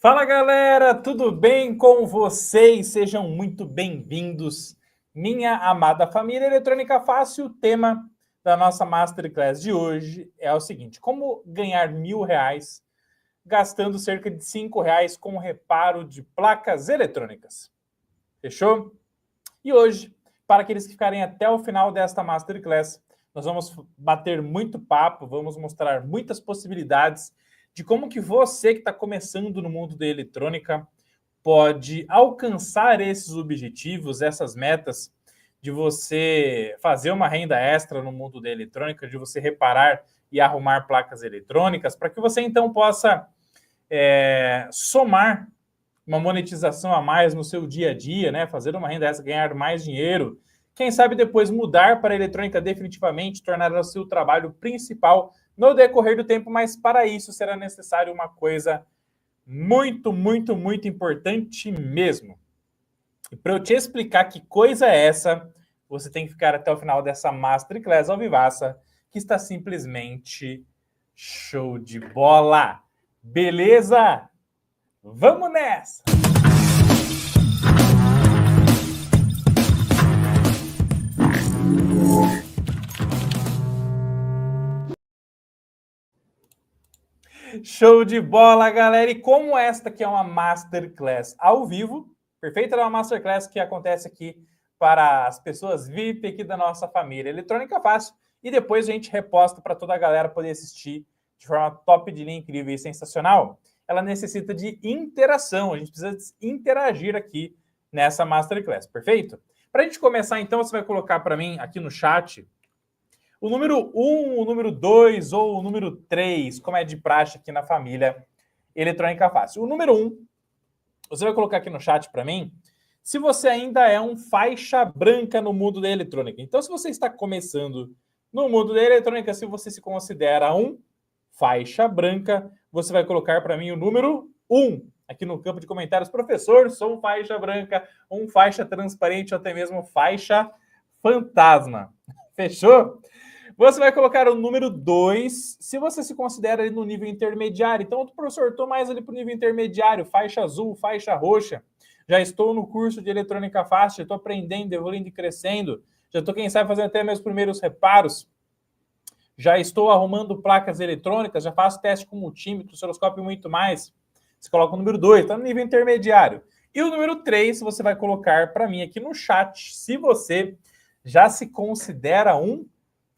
Fala galera, tudo bem com vocês? Sejam muito bem-vindos, minha amada família Eletrônica Fácil. O tema da nossa Masterclass de hoje é o seguinte: como ganhar R$ 1.000 gastando cerca de R$ 5 com reparo de placas eletrônicas. Fechou? E hoje, para aqueles que ficarem até o final desta Masterclass, nós vamos bater muito papo, vamos mostrar muitas possibilidades de como que você que está começando no mundo da eletrônica pode alcançar esses objetivos, essas metas de você fazer uma renda extra no mundo da eletrônica, de você reparar e arrumar placas eletrônicas, para que você então possa somar uma monetização a mais no seu dia a dia, né? Fazer uma renda extra, ganhar mais dinheiro. Quem sabe depois mudar para a eletrônica definitivamente, tornar o seu trabalho principal no decorrer do tempo, mas para isso será necessário uma coisa muito, muito, muito importante mesmo. E para eu te explicar que coisa é essa, você tem que ficar até o final dessa Masterclass ao vivaça, que está simplesmente show de bola. Beleza? Vamos nessa! Show de bola, galera! E como esta aqui é uma Masterclass ao vivo, perfeito? É uma Masterclass que acontece aqui para as pessoas VIP aqui da nossa família Eletrônica Fácil, e depois a gente reposta para toda a galera poder assistir de forma top de linha, incrível e sensacional. Ela necessita de interação, a gente precisa interagir aqui nessa Masterclass, perfeito? Para a gente começar, então, você vai colocar para mim aqui no chat o número 1, o número 2 ou o número 3, como é de praxe aqui na família Eletrônica Fácil. O número 1, você vai colocar aqui no chat para mim, se você ainda é um faixa branca no mundo da eletrônica. Então, se você está começando no mundo da eletrônica, se você se considera um faixa branca, você vai colocar para mim o número 1 aqui no campo de comentários. Professor, sou um faixa branca, um faixa transparente ou até mesmo faixa fantasma. Fechou? Você vai colocar o número 2, se você se considera ali no nível intermediário. Então, professor, estou mais ali para o nível intermediário, faixa azul, faixa roxa. Já estou no curso de eletrônica fácil, estou aprendendo, evoluindo e crescendo. Já estou, quem sabe, fazendo até meus primeiros reparos. Já estou arrumando placas eletrônicas, já faço teste com multímetro, osciloscópio e muito mais. Você coloca o número 2, está no nível intermediário. E o número 3, você vai colocar para mim aqui no chat, se você já se considera um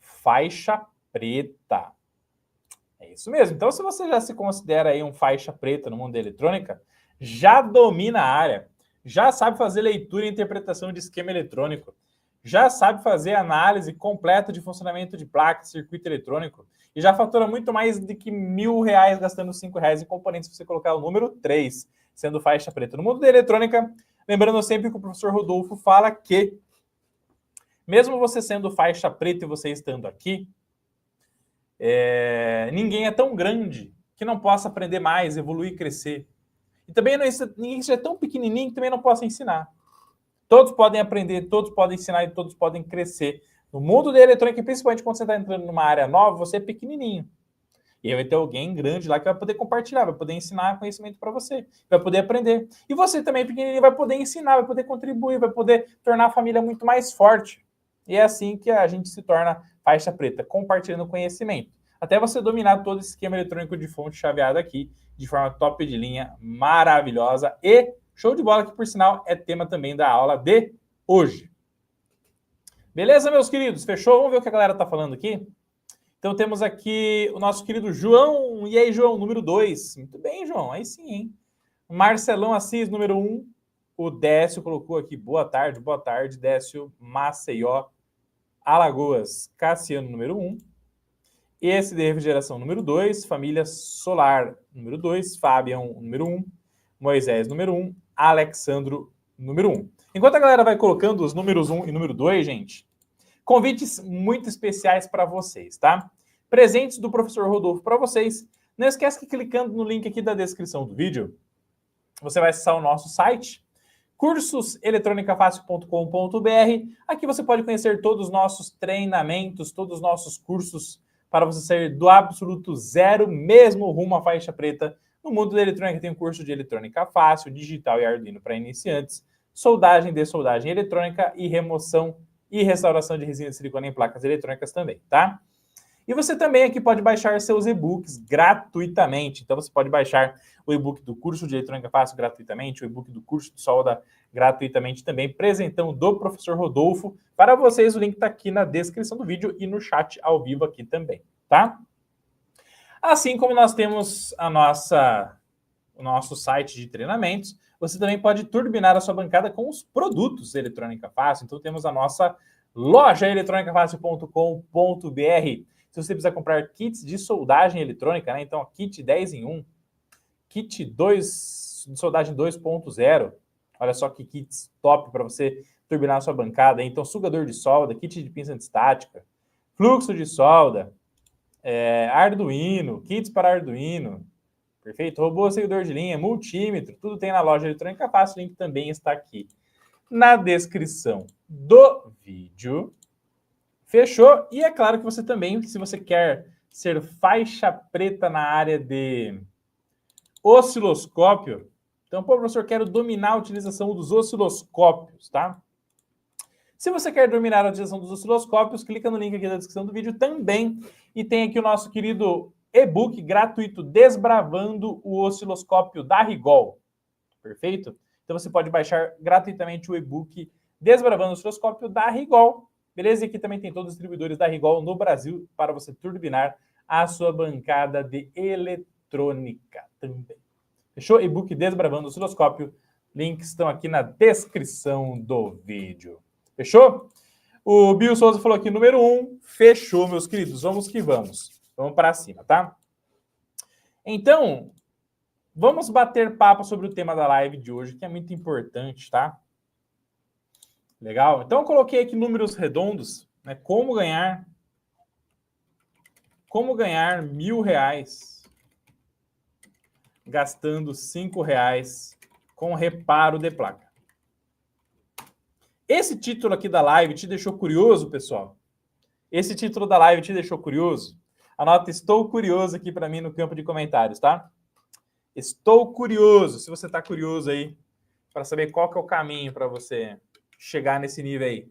faixa preta. É isso mesmo. Então, se você já se considera aí um faixa preta no mundo da eletrônica, já domina a área, já sabe fazer leitura e interpretação de esquema eletrônico, já sabe fazer análise completa de funcionamento de placa, circuito eletrônico, e já fatura muito mais do que R$ 1.000 gastando R$ 5 em componentes se você colocar o número 3, sendo faixa preta. No mundo da eletrônica, lembrando sempre que o professor Rodolfo fala que mesmo você sendo faixa preta e você estando aqui, ninguém é tão grande que não possa aprender mais, evoluir e crescer. E também ninguém seja tão pequenininho que também não possa ensinar. Todos podem aprender, todos podem ensinar e todos podem crescer. No mundo da eletrônica, principalmente quando você está entrando numa área nova, você é pequenininho. E aí vai ter alguém grande lá que vai poder compartilhar, vai poder ensinar conhecimento para você, vai poder aprender. E você também, pequenininho, vai poder ensinar, vai poder contribuir, vai poder tornar a família muito mais forte. E é assim que a gente se torna faixa preta, compartilhando conhecimento. Até você dominar todo esse esquema eletrônico de fonte chaveada aqui, de forma top de linha, maravilhosa e show de bola, que por sinal é tema também da aula de hoje. Beleza, meus queridos? Fechou? Vamos ver o que a galera tá falando aqui? Então temos aqui o nosso querido João. E aí, João, número 2. Muito bem, João. Aí sim, hein? Marcelão Assis, número 1. O Décio colocou aqui, boa tarde, Décio Maceió, Alagoas, Cassiano, número 1. Esse de refrigeração, número 2. Família Solar, número 2. Fabian, número 1. Moisés, número 1. Alexandro, número 1. Enquanto a galera vai colocando os números 1 e número 2, gente, convites muito especiais para vocês, tá? Presentes do professor Rodolfo para vocês. Não esquece que clicando no link aqui da descrição do vídeo, você vai acessar o nosso site, cursoseletronicafácil.com.br. Aqui você pode conhecer todos os nossos treinamentos, todos os nossos cursos, para você sair do absoluto zero, mesmo rumo à faixa preta. No mundo da eletrônica tem um curso de eletrônica fácil, digital e Arduino para iniciantes, soldagem, dessoldagem eletrônica e remoção e restauração de resina de silicone em placas eletrônicas também, tá? E você também aqui pode baixar seus e-books gratuitamente. Então você pode baixar o e-book do curso de eletrônica fácil gratuitamente, o e-book do curso de solda gratuitamente também, presentão do professor Rodolfo. Para vocês, o link está aqui na descrição do vídeo e no chat ao vivo aqui também, tá? Assim como nós temos o nosso site de treinamentos, você também pode turbinar a sua bancada com os produtos Eletrônica Fácil. Então temos a nossa loja eletronicafácil.com.br. Se você precisar comprar kits de soldagem eletrônica, né? Então, kit 10 em 1, kit 2 de soldagem 2.0. Olha só que kits top para você turbinar a sua bancada. Então, sugador de solda, kit de pinça antistática, fluxo de solda, Arduino, kits para Arduino. Perfeito? Robô seguidor de linha, multímetro, tudo tem na loja Eletrônica Fácil. O link também está aqui na descrição do vídeo. Fechou? E é claro que você também, se você quer ser faixa preta na área de osciloscópio, então, pô, professor, quero dominar a utilização dos osciloscópios, tá? Se você quer dominar a utilização dos osciloscópios, clica no link aqui da descrição do vídeo também. E tem aqui o nosso querido e-book gratuito Desbravando o Osciloscópio da Rigol. Perfeito? Então você pode baixar gratuitamente o e-book Desbravando o Osciloscópio da Rigol. Beleza? E aqui também tem todos os distribuidores da Rigol no Brasil para você turbinar a sua bancada de eletrônica também. Fechou? E-book Desbravando o Osciloscópio. Links estão aqui na descrição do vídeo. Fechou? O Bill Souza falou aqui, número 1. Fechou, meus queridos. Vamos que vamos. Vamos para cima, tá? Então, vamos bater papo sobre o tema da live de hoje, que é muito importante, tá? Legal? Então, eu coloquei aqui números redondos, né? Como ganhar R$1.000 gastando R$5 com reparo de placa. Esse título aqui da live te deixou curioso, pessoal? Esse título da live te deixou curioso? Anota, estou curioso aqui para mim no campo de comentários, tá? Estou curioso. Se você está curioso aí, para saber qual que é o caminho para você chegar nesse nível aí.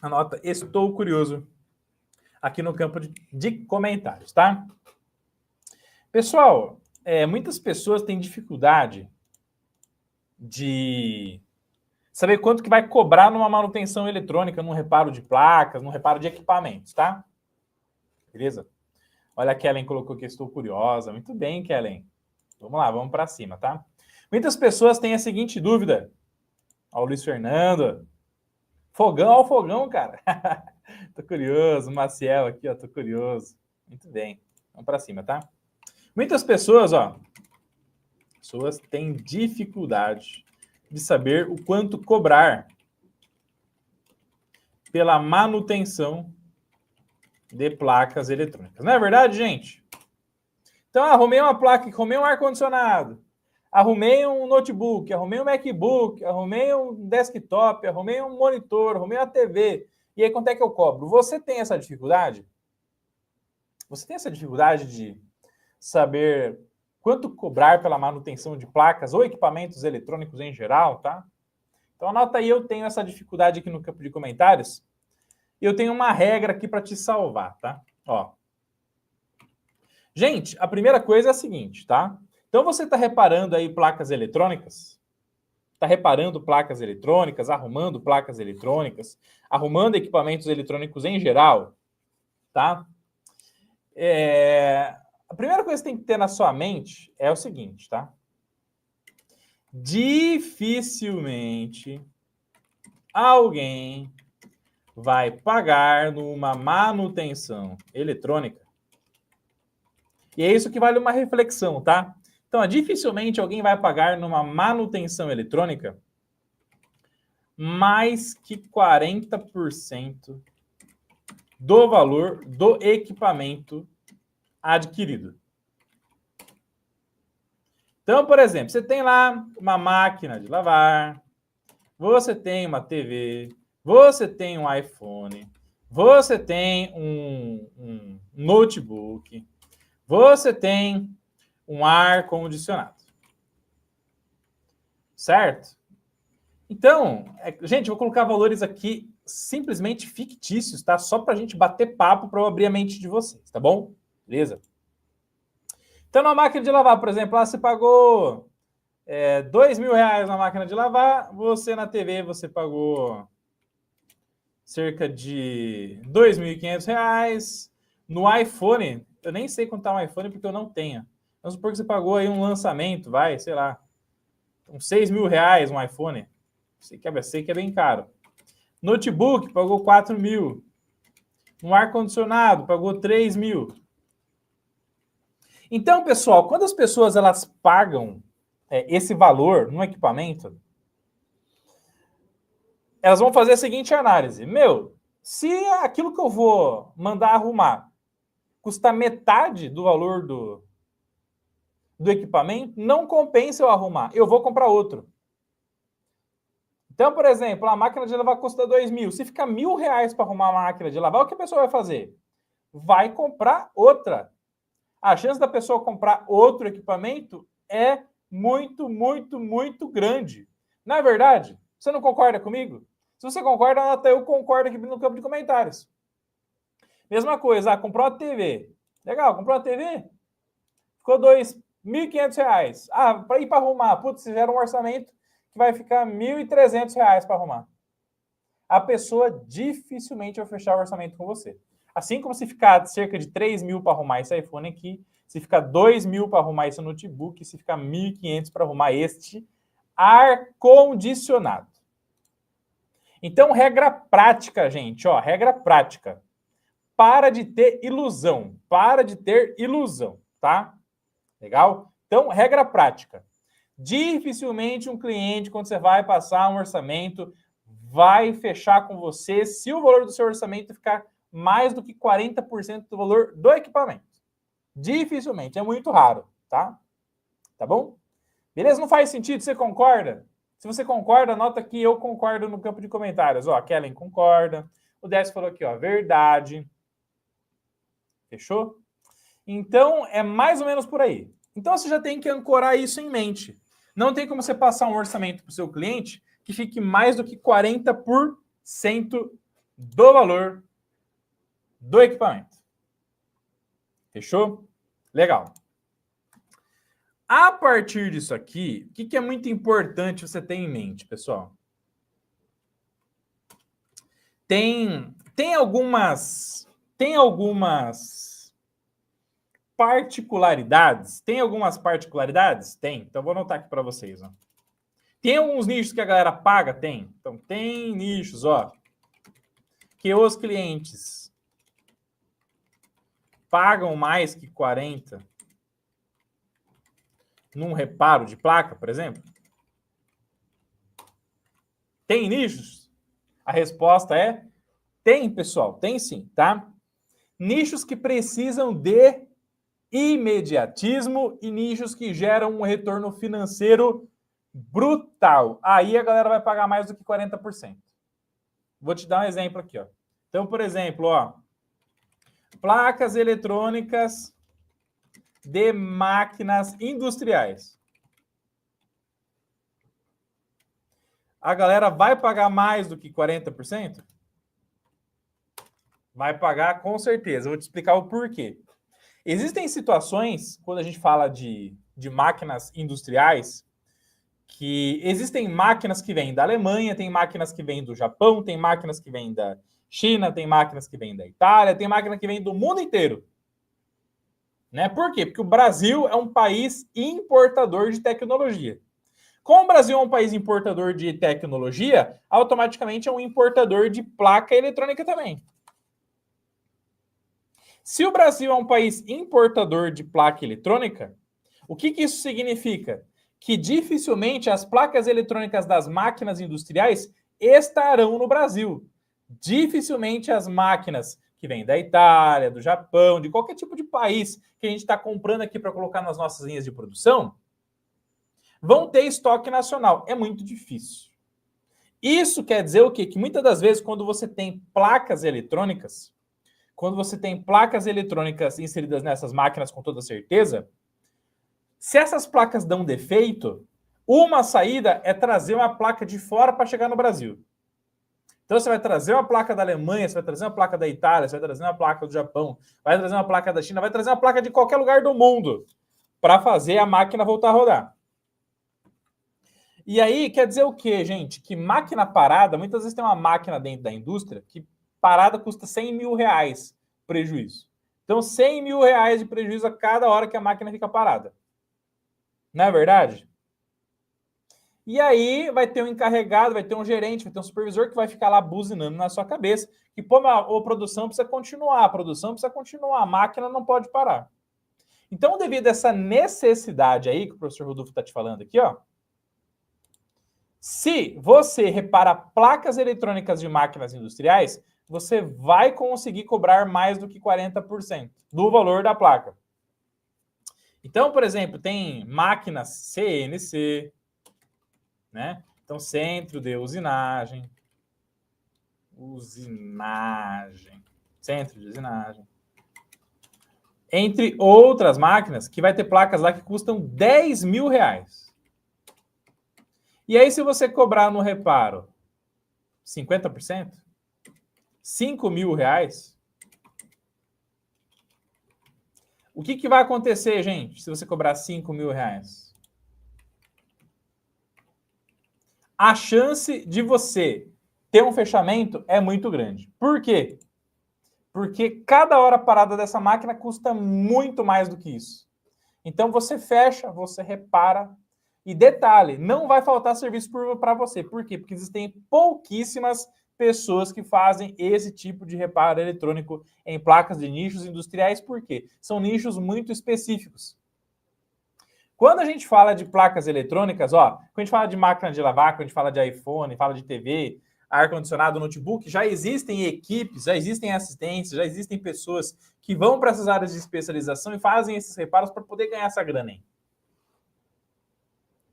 Anota, estou curioso aqui no campo de comentários, tá? Pessoal, muitas pessoas têm dificuldade de saber quanto que vai cobrar numa manutenção eletrônica, num reparo de placas, num reparo de equipamentos, tá? Beleza? Olha, a Kellen colocou que estou curiosa. Muito bem, Kellen. Vamos lá, vamos para cima, tá? Muitas pessoas têm a seguinte dúvida. Ó, o Luiz Fernando. Fogão, ó o fogão, cara. Tô curioso. O Maciel aqui, ó, tô curioso. Muito bem. Vamos para cima, tá? Muitas pessoas, têm dificuldade de saber o quanto cobrar pela manutenção de placas eletrônicas. Não é verdade, gente? Então, arrumei uma placa, arrumei um ar-condicionado, arrumei um notebook, arrumei um MacBook, arrumei um desktop, arrumei um monitor, arrumei uma TV. E aí, quanto é que eu cobro? Você tem essa dificuldade? Você tem essa dificuldade de saber quanto cobrar pela manutenção de placas ou equipamentos eletrônicos em geral, tá? Então, anota aí, eu tenho essa dificuldade aqui no campo de comentários. E eu tenho uma regra aqui para te salvar, tá? Ó. Gente, a primeira coisa é a seguinte, tá? Então, você está reparando aí placas eletrônicas? Está reparando placas eletrônicas, arrumando placas eletrônicas, arrumando equipamentos eletrônicos em geral, tá? A primeira coisa que tem que ter na sua mente é o seguinte, tá? Dificilmente alguém vai pagar numa manutenção eletrônica. E é isso que vale uma reflexão, tá? Então, dificilmente alguém vai pagar numa manutenção eletrônica mais que 40% do valor do equipamento adquirido. Então, por exemplo, você tem lá uma máquina de lavar, você tem uma TV, você tem um iPhone, você tem um notebook, você tem um ar-condicionado. Certo? Então, gente, eu vou colocar valores aqui simplesmente fictícios, tá? Só para a gente bater papo, para eu abrir a mente de vocês, tá bom? Beleza? Então, na máquina de lavar, por exemplo, lá você pagou R$2.000 na máquina de lavar, você na TV você pagou cerca de R$2.500. No iPhone, eu nem sei quanto tá um iPhone porque eu não tenho. Vamos supor que você pagou aí um lançamento, sei lá, uns R$6.000 um iPhone. Sei que é bem caro. Notebook pagou 4.000. Um ar-condicionado pagou 3.000. Então, pessoal, quando as pessoas elas pagam esse valor no equipamento, elas vão fazer a seguinte análise. Se aquilo que eu vou mandar arrumar custar metade do valor do equipamento, não compensa eu arrumar. Eu vou comprar outro. Então, por exemplo, a máquina de lavar custa 2.000. Se ficar R$1.000 para arrumar a máquina de lavar, o que a pessoa vai fazer? Vai comprar outra. A chance da pessoa comprar outro equipamento é muito, muito, muito grande. Não é verdade? Você não concorda comigo? Se você concorda, anota eu concordo aqui no campo de comentários. Mesma coisa, comprou uma TV. Legal, comprou uma TV? Ficou R$2.500. Para ir para arrumar, putz, você gera um orçamento que vai ficar R$1.300 para arrumar. A pessoa dificilmente vai fechar o orçamento com você. Assim como se ficar cerca de 3.000 para arrumar esse iPhone aqui, se ficar 2.000 para arrumar esse notebook, se ficar 1.500 para arrumar este ar-condicionado. Então, regra prática, gente, regra prática. Para de ter ilusão, tá? Legal? Então, regra prática. Dificilmente um cliente, quando você vai passar um orçamento, vai fechar com você se o valor do seu orçamento ficar mais do que 40% do valor do equipamento. Dificilmente, é muito raro, tá? Tá bom? Beleza? Não faz sentido? Você concorda? Se você concorda, anota aqui, eu concordo no campo de comentários. A Kellen concorda. O Décio falou aqui, verdade. Fechou? Então, é mais ou menos por aí. Então, você já tem que ancorar isso em mente. Não tem como você passar um orçamento para o seu cliente que fique mais do que 40% do valor do equipamento. Fechou? Legal. A partir disso aqui, o que é muito importante você ter em mente, pessoal? Tem algumas particularidades. Tem algumas particularidades? Tem. Então, vou anotar aqui para vocês. Tem alguns nichos que a galera paga? Tem. Então, tem nichos, que os clientes pagam mais que 40 num reparo de placa, por exemplo? Tem nichos? A resposta é tem, pessoal. Tem sim, tá? Nichos que precisam de imediatismo e nichos que geram um retorno financeiro brutal. Aí a galera vai pagar mais do que 40%. Vou te dar um exemplo aqui, Então, por exemplo, placas eletrônicas de máquinas industriais. A galera vai pagar mais do que 40%? Vai pagar com certeza. Eu vou te explicar o porquê. Existem situações, quando a gente fala de máquinas industriais, que existem máquinas que vêm da Alemanha, tem máquinas que vêm do Japão, tem máquinas que vêm da China, tem máquinas que vêm da Itália, tem máquina que vem do mundo inteiro. Né? Por quê? Porque o Brasil é um país importador de tecnologia. Como o Brasil é um país importador de tecnologia, automaticamente é um importador de placa eletrônica também. Se o Brasil é um país importador de placa eletrônica, o que isso significa? Que dificilmente as placas eletrônicas das máquinas industriais estarão no Brasil. Dificilmente as máquinas que vêm da Itália, do Japão, de qualquer tipo de país que a gente está comprando aqui para colocar nas nossas linhas de produção, vão ter estoque nacional. É muito difícil. Isso quer dizer o quê? Que muitas das vezes, quando você tem placas eletrônicas, quando você tem placas eletrônicas inseridas nessas máquinas com toda certeza, se essas placas dão defeito, uma saída é trazer uma placa de fora para chegar no Brasil. Então você vai trazer uma placa da Alemanha, você vai trazer uma placa da Itália, você vai trazer uma placa do Japão, vai trazer uma placa da China, vai trazer uma placa de qualquer lugar do mundo para fazer a máquina voltar a rodar. E aí quer dizer o quê, gente? Que máquina parada, muitas vezes tem uma máquina dentro da indústria que parada custa 100 mil reais prejuízo. Então 100 mil reais de prejuízo a cada hora que a máquina fica parada. Não é verdade? E aí vai ter um encarregado, vai ter um gerente, vai ter um supervisor que vai ficar lá buzinando na sua cabeça que, pô, a produção precisa continuar, a máquina não pode parar. Então, devido a essa necessidade aí que o professor Rodolfo está te falando aqui, ó, se você repara placas eletrônicas de máquinas industriais, você vai conseguir cobrar mais do que 40% do valor da placa. Então, por exemplo, tem máquinas CNC, né? Então, centro de usinagem, centro de usinagem. Entre outras máquinas, que vai ter placas lá que custam 10 mil reais. E aí, se você cobrar no reparo 50%, 5 mil reais, o que vai acontecer, gente, se você cobrar 5 mil reais? A chance de você ter um fechamento é muito grande. Por quê? Porque cada hora parada dessa máquina custa muito mais do que isso. Então você fecha, você repara. E detalhe, não vai faltar serviço para você. Por quê? Porque existem pouquíssimas pessoas que fazem esse tipo de reparo eletrônico em placas de nichos industriais. Por quê? São nichos muito específicos. Quando a gente fala de placas eletrônicas, ó, quando a gente fala de máquina de lavar, quando a gente fala de iPhone, fala de TV, ar-condicionado, notebook, já existem equipes, já existem assistentes, já existem pessoas que vão para essas áreas de especialização e fazem esses reparos para poder ganhar essa grana aí.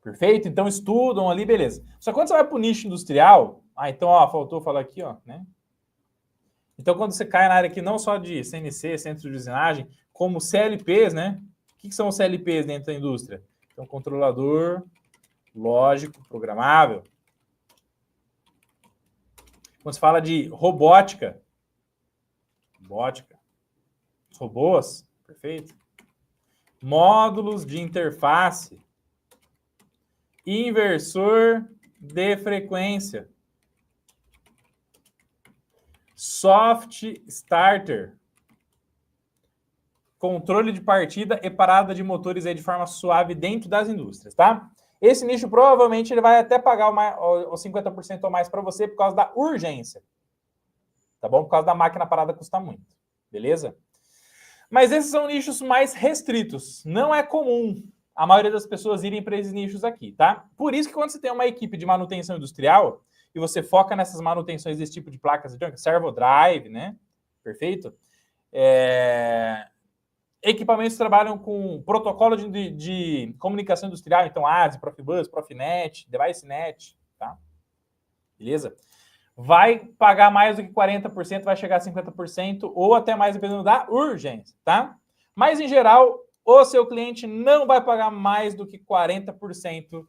Perfeito? Então estudam ali, beleza. Só que quando você vai para o nicho industrial, então, ó, faltou falar aqui, ó, né? Então, quando você cai na área aqui, não só de CNC, centro de usinagem, como CLPs, né? O que são os CLPs dentro da indústria? Então, controlador lógico programável. Quando se fala de robótica, robôs, perfeito. Módulos de interface, inversor de frequência, soft starter, controle de partida e parada de motores aí de forma suave dentro das indústrias, tá? Esse nicho provavelmente ele vai até pagar os 50% ou mais para você por causa da urgência, tá bom? Por causa da máquina parada custa muito, beleza? Mas esses são nichos mais restritos. Não é comum a maioria das pessoas irem para esses nichos aqui, tá? Por isso que quando você tem uma equipe de manutenção industrial e você foca nessas manutenções desse tipo de placas, servo drive, né? Perfeito? Equipamentos trabalham com protocolo de comunicação industrial, então ASI, Profibus, Profinet, DeviceNet, tá? Beleza? Vai pagar mais do que 40%, vai chegar a 50% ou até mais, dependendo da urgência, tá? Mas, em geral, o seu cliente não vai pagar mais do que 40%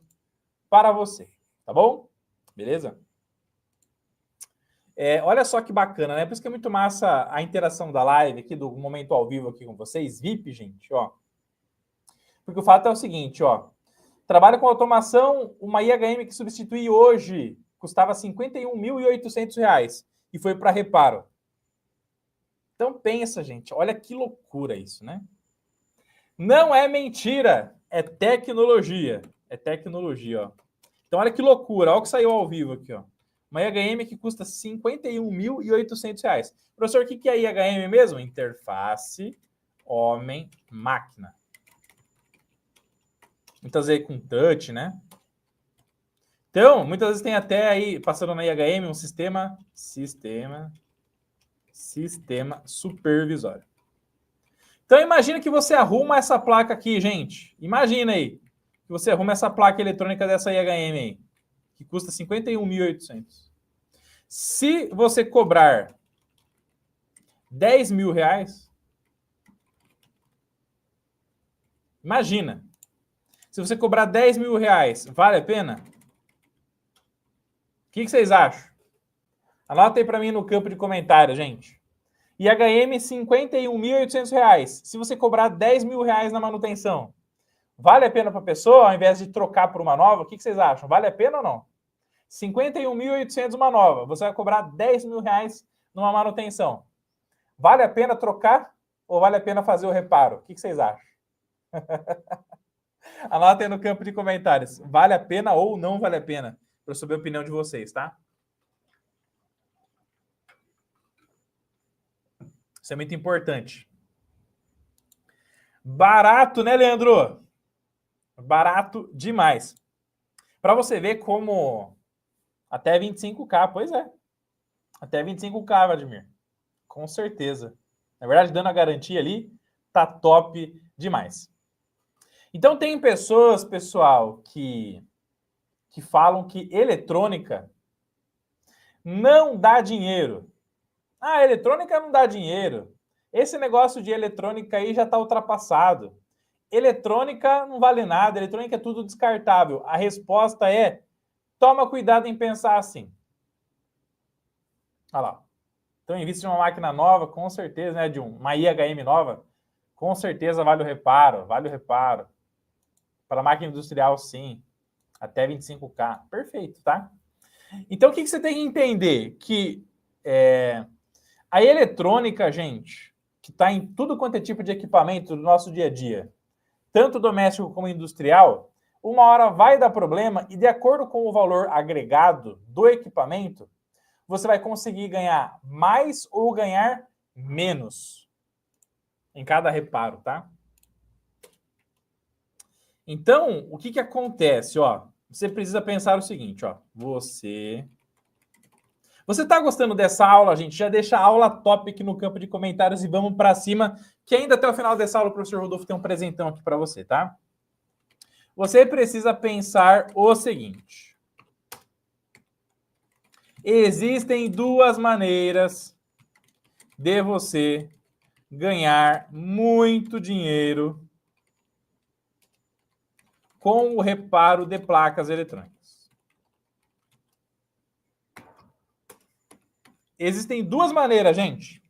para você, tá bom? Beleza? Olha só que bacana, né? Por isso que é muito massa a interação da live aqui, do momento ao vivo aqui com vocês, VIP, gente, ó. Porque o fato é o seguinte, ó. Trabalho com automação, uma IHM que substitui hoje custava R$ 51.800 e foi para reparo. Então pensa, gente, olha que loucura isso, né? Não é mentira, é tecnologia. É tecnologia, ó. Então olha que loucura, olha o que saiu ao vivo aqui, ó. Uma IHM que custa R$ 51.800. Professor, o que é IHM mesmo? Interface homem-máquina. Muitas vezes com touch, né? Então, muitas vezes tem até aí, passando na IHM, um sistema supervisório. Então, imagina que você arruma essa placa aqui, gente. Imagina aí que você arruma essa placa eletrônica dessa IHM aí, que custa 51.800. Se você cobrar R$10.000? Imagina. Se você cobrar R$10.000, vale a pena? O que vocês acham? Anota aí para mim no campo de comentários, gente. IHM, R$51.800. Se você cobrar R$10.000 na manutenção, vale a pena para a pessoa, ao invés de trocar por uma nova? O que vocês acham? Vale a pena ou não? 51.800 uma nova. Você vai cobrar R$10.000 numa manutenção. Vale a pena trocar ou vale a pena fazer o reparo? O que vocês acham? Anota aí no campo de comentários. Vale a pena ou não vale a pena? Para eu saber a opinião de vocês, tá? Isso é muito importante. Barato, né, Leandro? Barato demais. Para você ver como até 25K, pois é. Até 25K, Vladimir. Com certeza. Na verdade, dando a garantia ali, tá top demais. Então, tem pessoas, pessoal, que falam que eletrônica não dá dinheiro. Ah, eletrônica não dá dinheiro. Esse negócio de eletrônica aí já está ultrapassado. Eletrônica não vale nada, eletrônica é tudo descartável. A resposta é: toma cuidado em pensar assim. Olha lá. Então, invista em uma máquina nova, com certeza, né? De uma IHM nova, com certeza vale o reparo, vale o reparo. Para máquina industrial, sim. Até 25K. Perfeito, tá? Então, o que você tem que entender? Que a eletrônica, gente, que está em tudo quanto é tipo de equipamento do nosso dia a dia, tanto doméstico como industrial, uma hora vai dar problema e, de acordo com o valor agregado do equipamento, você vai conseguir ganhar mais ou ganhar menos em cada reparo, tá? Então, o que acontece? Ó, você precisa pensar o seguinte, ó. Você está gostando dessa aula, gente? Já deixa a aula top aqui no campo de comentários e vamos para cima, que ainda até o final dessa aula o professor Rodolfo tem um presentão aqui para você, tá? Você precisa pensar o seguinte. Existem duas maneiras de você ganhar muito dinheiro com o reparo de placas eletrônicas. Existem duas maneiras, gente.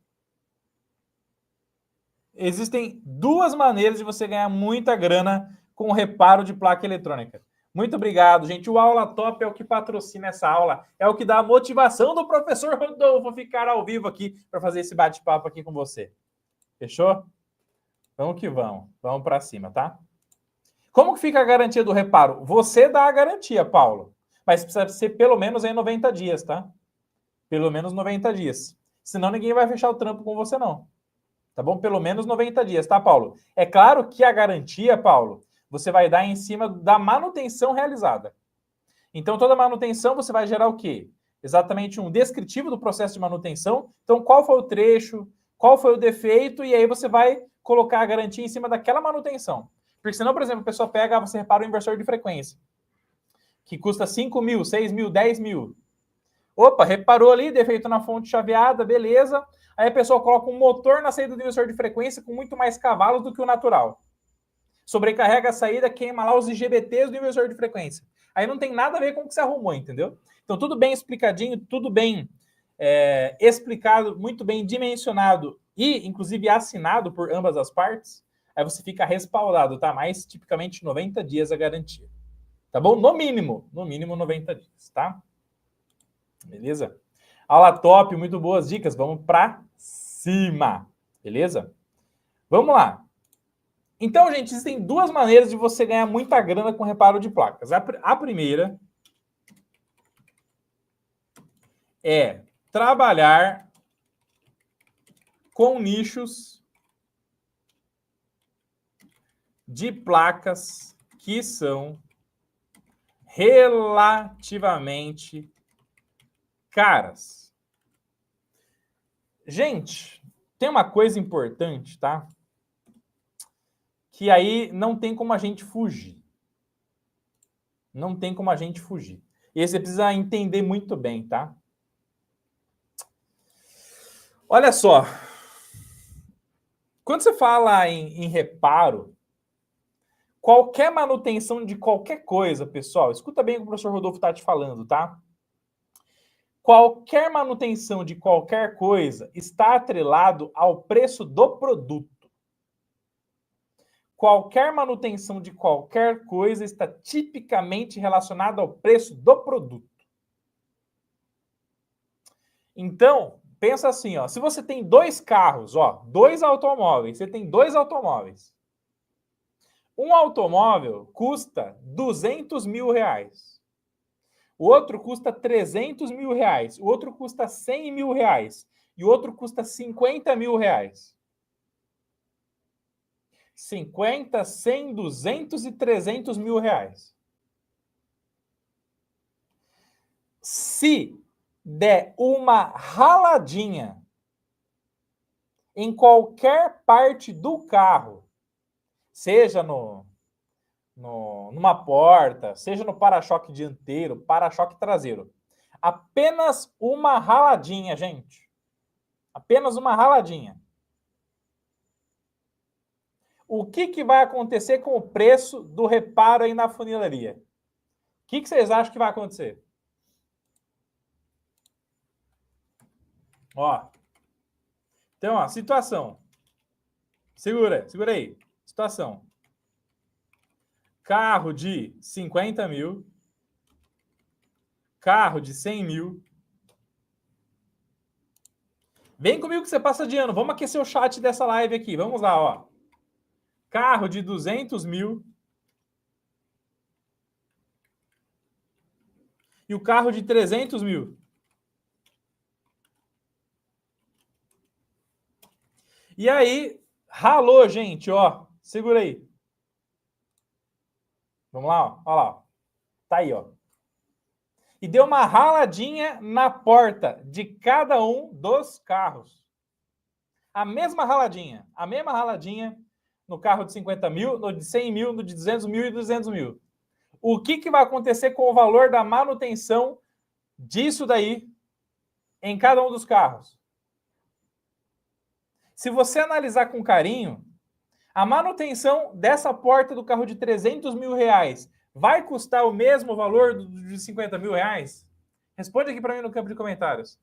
Existem duas maneiras de você ganhar muita grana com o reparo de placa eletrônica. Muito obrigado, gente. O Aula Top é o que patrocina essa aula, é o que dá a motivação do professor Rodolfo ficar ao vivo aqui para fazer esse bate-papo aqui com você. Fechou? Vamos que vamos. Vamos para cima, tá? Como que fica a garantia do reparo? Você dá a garantia, Paulo, mas precisa ser pelo menos em 90 dias, tá? Pelo menos 90 dias. Senão ninguém vai fechar o trampo com você, não. Tá bom? Pelo menos 90 dias, tá, Paulo? É claro que a garantia, Paulo, você vai dar em cima da manutenção realizada. Então, toda manutenção você vai gerar o quê? Exatamente um descritivo do processo de manutenção. Então, qual foi o trecho, qual foi o defeito, e aí você vai colocar a garantia em cima daquela manutenção. Porque senão, por exemplo, a pessoa pega, você repara o inversor de frequência, que custa 5 mil, 6 mil, 10 mil. Opa, reparou ali, defeito na fonte chaveada, beleza. Aí a pessoa coloca um motor na saída do inversor de frequência com muito mais cavalos do que o natural. Sobrecarrega a saída, queima lá os IGBTs do inversor de frequência. Aí não tem nada a ver com o que você arrumou, entendeu? Então tudo bem explicadinho, tudo bem explicado, muito bem dimensionado e, inclusive, assinado por ambas as partes. Aí você fica respaldado, tá? Mais tipicamente 90 dias a garantia. Tá bom? No mínimo 90 dias, tá? Beleza? Aula top, muito boas dicas. Vamos para cima. Beleza? Vamos lá. Então, gente, existem duas maneiras de você ganhar muita grana com reparo de placas. A primeira é trabalhar com nichos de placas que são relativamente caras. Gente, tem uma coisa importante, tá? Que aí não tem como a gente fugir. Não tem como a gente fugir. E aí você precisa entender muito bem, tá? Olha só. Quando você fala em reparo, qualquer manutenção de qualquer coisa, pessoal, escuta bem o que o professor Rodolfo está te falando, tá? Qualquer manutenção de qualquer coisa está atrelado ao preço do produto. Qualquer manutenção de qualquer coisa está tipicamente relacionada ao preço do produto. Então, pensa assim, ó, se você tem dois carros, ó, dois automóveis, você tem dois automóveis. Um automóvel custa 200 mil reais. O outro custa 300 mil reais. O outro custa 100 mil reais. E o outro custa 50 mil reais. 50, 100, 200 e 300 mil reais. Se der uma raladinha em qualquer parte do carro, seja numa porta, seja no para-choque dianteiro, para-choque traseiro, apenas uma raladinha, gente. Apenas uma raladinha. O que vai acontecer com o preço do reparo aí na funilaria? O que vocês acham que vai acontecer? Ó. Então, ó, situação. Segura aí. Situação. Carro de 50 mil. Carro de 100 mil. Vem comigo que você passa de ano. Vamos aquecer o chat dessa live aqui. Vamos lá, ó. Carro de 200 mil. E o carro de 300 mil. E aí, ralou, gente, ó. Segura aí. Vamos lá, ó. Olha lá, ó. Tá aí, ó. E deu uma raladinha na porta de cada um dos carros. A mesma raladinha no carro de 50 mil, no de 100 mil, no de 200 mil e 200 mil. O que vai acontecer com o valor da manutenção disso daí em cada um dos carros? Se você analisar com carinho, a manutenção dessa porta do carro de 300 mil reais vai custar o mesmo valor de 50 mil reais? Responde aqui para mim no campo de comentários.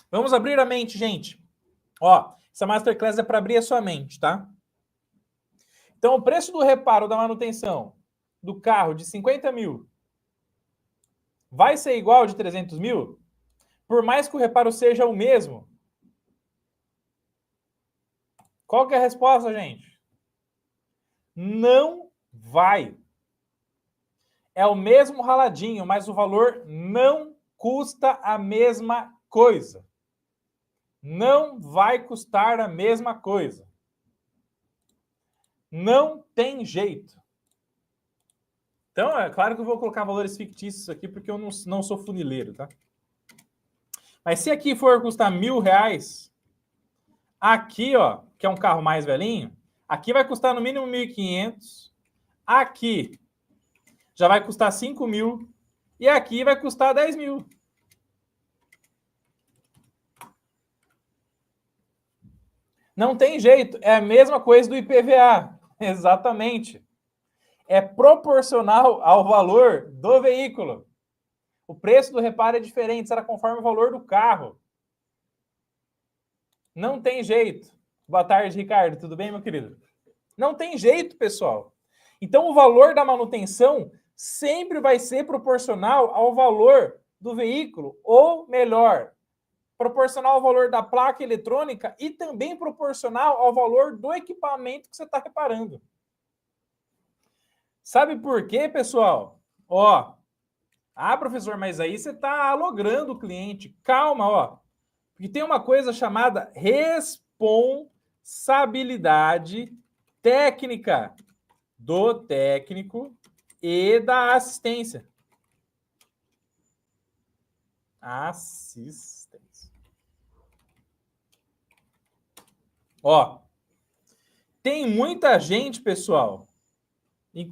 Vamos abrir a mente, gente. Ó, essa Masterclass é para abrir a sua mente, tá? Então, o preço do reparo da manutenção do carro de 50 mil vai ser igual ao de 300 mil? Por mais que o reparo seja o mesmo? Qual que é a resposta, gente? Não vai. É o mesmo raladinho, mas o valor não custa a mesma coisa. Não vai custar a mesma coisa. Não tem jeito. Então, é claro que eu vou colocar valores fictícios aqui, porque eu não sou funileiro, tá? Mas se aqui for custar R$1.000, aqui, ó, que é um carro mais velhinho, aqui vai custar no mínimo 1.500, aqui já vai custar 5 mil e aqui vai custar 10 mil. Não tem jeito, é a mesma coisa do IPVA, exatamente. É proporcional ao valor do veículo. O preço do reparo é diferente, será conforme o valor do carro. Não tem jeito. Boa tarde, Ricardo. Tudo bem, meu querido? Não tem jeito, pessoal. Então, o valor da manutenção sempre vai ser proporcional ao valor do veículo, ou melhor, proporcional ao valor da placa eletrônica e também proporcional ao valor do equipamento que você está reparando. Sabe por quê, pessoal? Ó, professor, mas aí você está alogrando o cliente. Calma, ó. Porque tem uma coisa chamada responsabilidade técnica do técnico e da assistência. Assistência. Ó, tem muita gente, pessoal.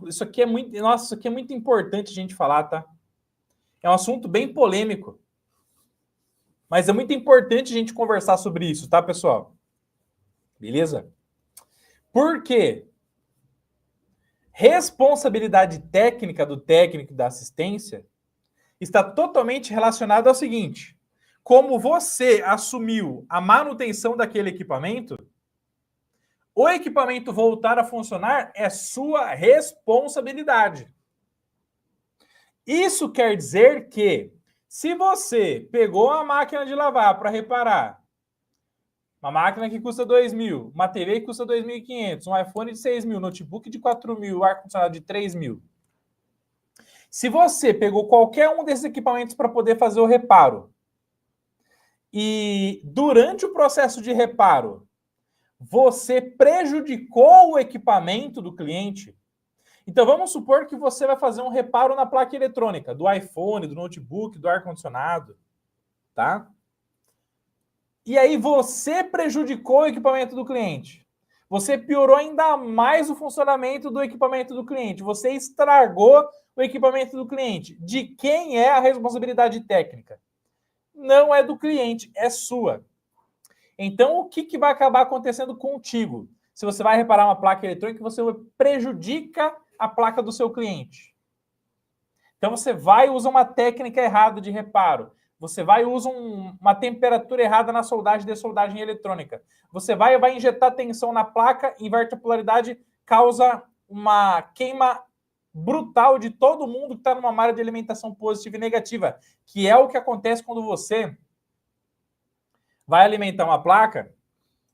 Isso aqui é muito, nossa, isso aqui é muito importante a gente falar, tá? É um assunto bem polêmico. Mas é muito importante a gente conversar sobre isso, tá, pessoal? Beleza? Por quê? Responsabilidade técnica do técnico da assistência está totalmente relacionada ao seguinte: como você assumiu a manutenção daquele equipamento, o equipamento voltar a funcionar é sua responsabilidade. Isso quer dizer que, se você pegou a máquina de lavar para reparar, uma máquina que custa 2.000, uma TV que custa 2.500, um iPhone de 6.000, notebook de 4.000, ar-condicionado de 3.000. Se você pegou qualquer um desses equipamentos para poder fazer o reparo e durante o processo de reparo você prejudicou o equipamento do cliente, então vamos supor que você vai fazer um reparo na placa eletrônica do iPhone, do notebook, do ar-condicionado, tá? E aí você prejudicou o equipamento do cliente. Você piorou ainda mais o funcionamento do equipamento do cliente. Você estragou o equipamento do cliente. De quem é a responsabilidade técnica? Não é do cliente, é sua. Então, o que vai acabar acontecendo contigo? Se você vai reparar uma placa eletrônica, você prejudica a placa do seu cliente. Então, você vai e usa uma técnica errada de reparo. Você vai e usa uma temperatura errada na soldagem de soldagem eletrônica. Você vai injetar tensão na placa, inverte a polaridade, causa uma queima brutal de todo mundo que está numa malha de alimentação positiva e negativa, que é o que acontece quando você vai alimentar uma placa.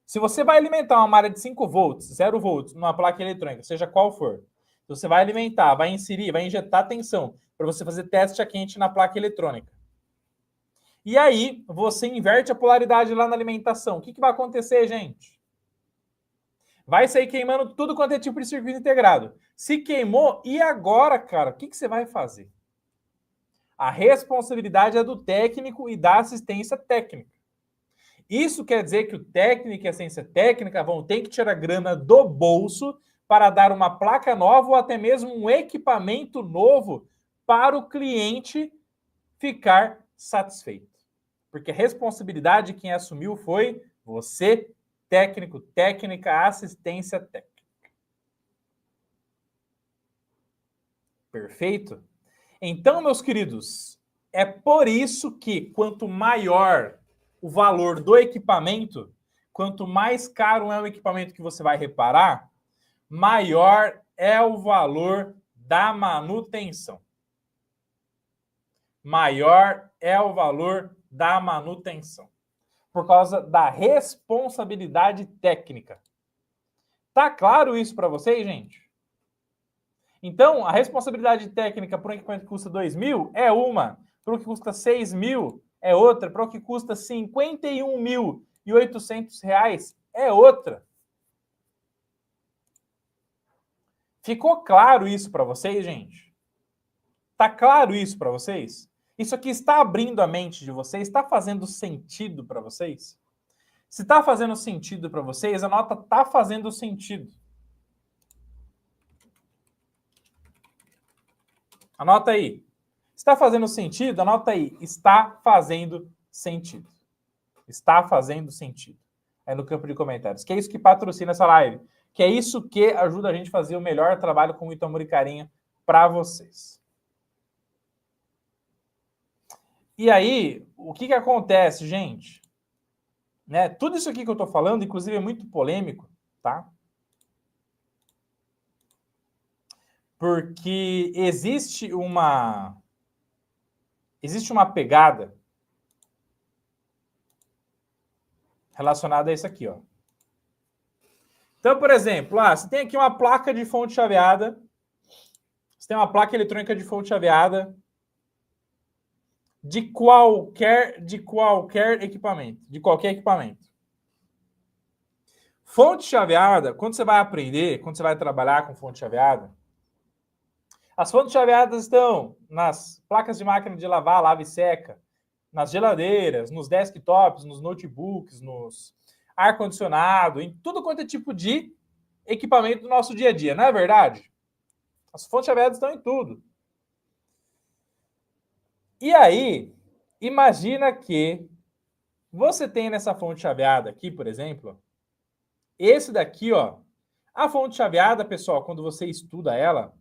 Se você vai alimentar uma malha de 5 volts, 0 volts, numa placa eletrônica, seja qual for, você vai alimentar, vai inserir, vai injetar tensão para você fazer teste a quente na placa eletrônica. E aí, você inverte a polaridade lá na alimentação. O que vai acontecer, gente? Vai sair queimando tudo quanto é tipo de circuito integrado. Se queimou, e agora, cara? O que você vai fazer? A responsabilidade é do técnico e da assistência técnica. Isso quer dizer que o técnico e a assistência técnica vão ter que tirar grana do bolso para dar uma placa nova ou até mesmo um equipamento novo para o cliente ficar satisfeito. Porque a responsabilidade quem assumiu foi você, técnico, técnica, assistência técnica. Perfeito? Então, meus queridos, é por isso que quanto maior o valor do equipamento, quanto mais caro é o equipamento que você vai reparar, maior é o valor da manutenção. Maior é o valor da manutenção. Por causa da responsabilidade técnica. Tá claro isso para vocês, gente? Então, a responsabilidade técnica para um equipamento que custa 2.000 é uma, para o que custa 6.000 é outra, para o que custa 51.800 reais é outra. Ficou claro isso para vocês, gente? Tá claro isso para vocês? Isso aqui está abrindo a mente de vocês? Está fazendo sentido para vocês? Se está fazendo sentido para vocês, a nota está fazendo sentido. Anota aí. Está fazendo sentido? Anota aí. Está fazendo sentido. Está fazendo sentido. Aí no campo de comentários. Que é isso que patrocina essa live. Que é isso que ajuda a gente a fazer o melhor trabalho com muito amor e carinho para vocês. E aí, o que acontece, gente? Né? Tudo isso aqui que eu estou falando, inclusive, é muito polêmico, tá? Porque existe uma pegada relacionada a isso aqui, ó. Então, por exemplo, você tem aqui uma placa de fonte chaveada, você tem uma placa eletrônica de fonte chaveada de qualquer equipamento, de qualquer equipamento. Fonte chaveada, quando você vai aprender, quando você vai trabalhar com fonte chaveada, as fontes chaveadas estão nas placas de máquina de lavar, lava e seca, nas geladeiras, nos desktops, nos notebooks, nos ar-condicionado, em tudo quanto é tipo de equipamento do nosso dia a dia, não é verdade? As fontes chaveadas estão em tudo. E aí, imagina que Você tem nessa fonte chaveada aqui, por exemplo, esse daqui, ó. A fonte chaveada, pessoal, quando você estuda ela,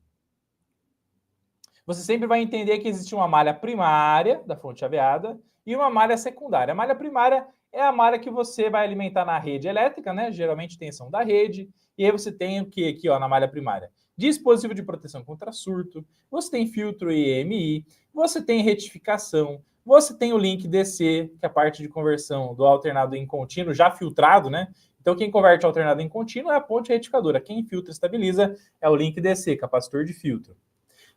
você sempre vai entender que existe uma malha primária da fonte chaveada e uma malha secundária. A malha primária é a malha que você vai alimentar na rede elétrica, né? Geralmente tensão da rede. E aí você tem o que aqui, ó, na malha primária? Dispositivo de proteção contra surto, você tem filtro EMI, você tem retificação, você tem o link DC, que é a parte de conversão do alternado em contínuo já filtrado, né? Então quem converte alternado em contínuo é a ponte retificadora. Quem filtra e estabiliza é o link DC, capacitor de filtro.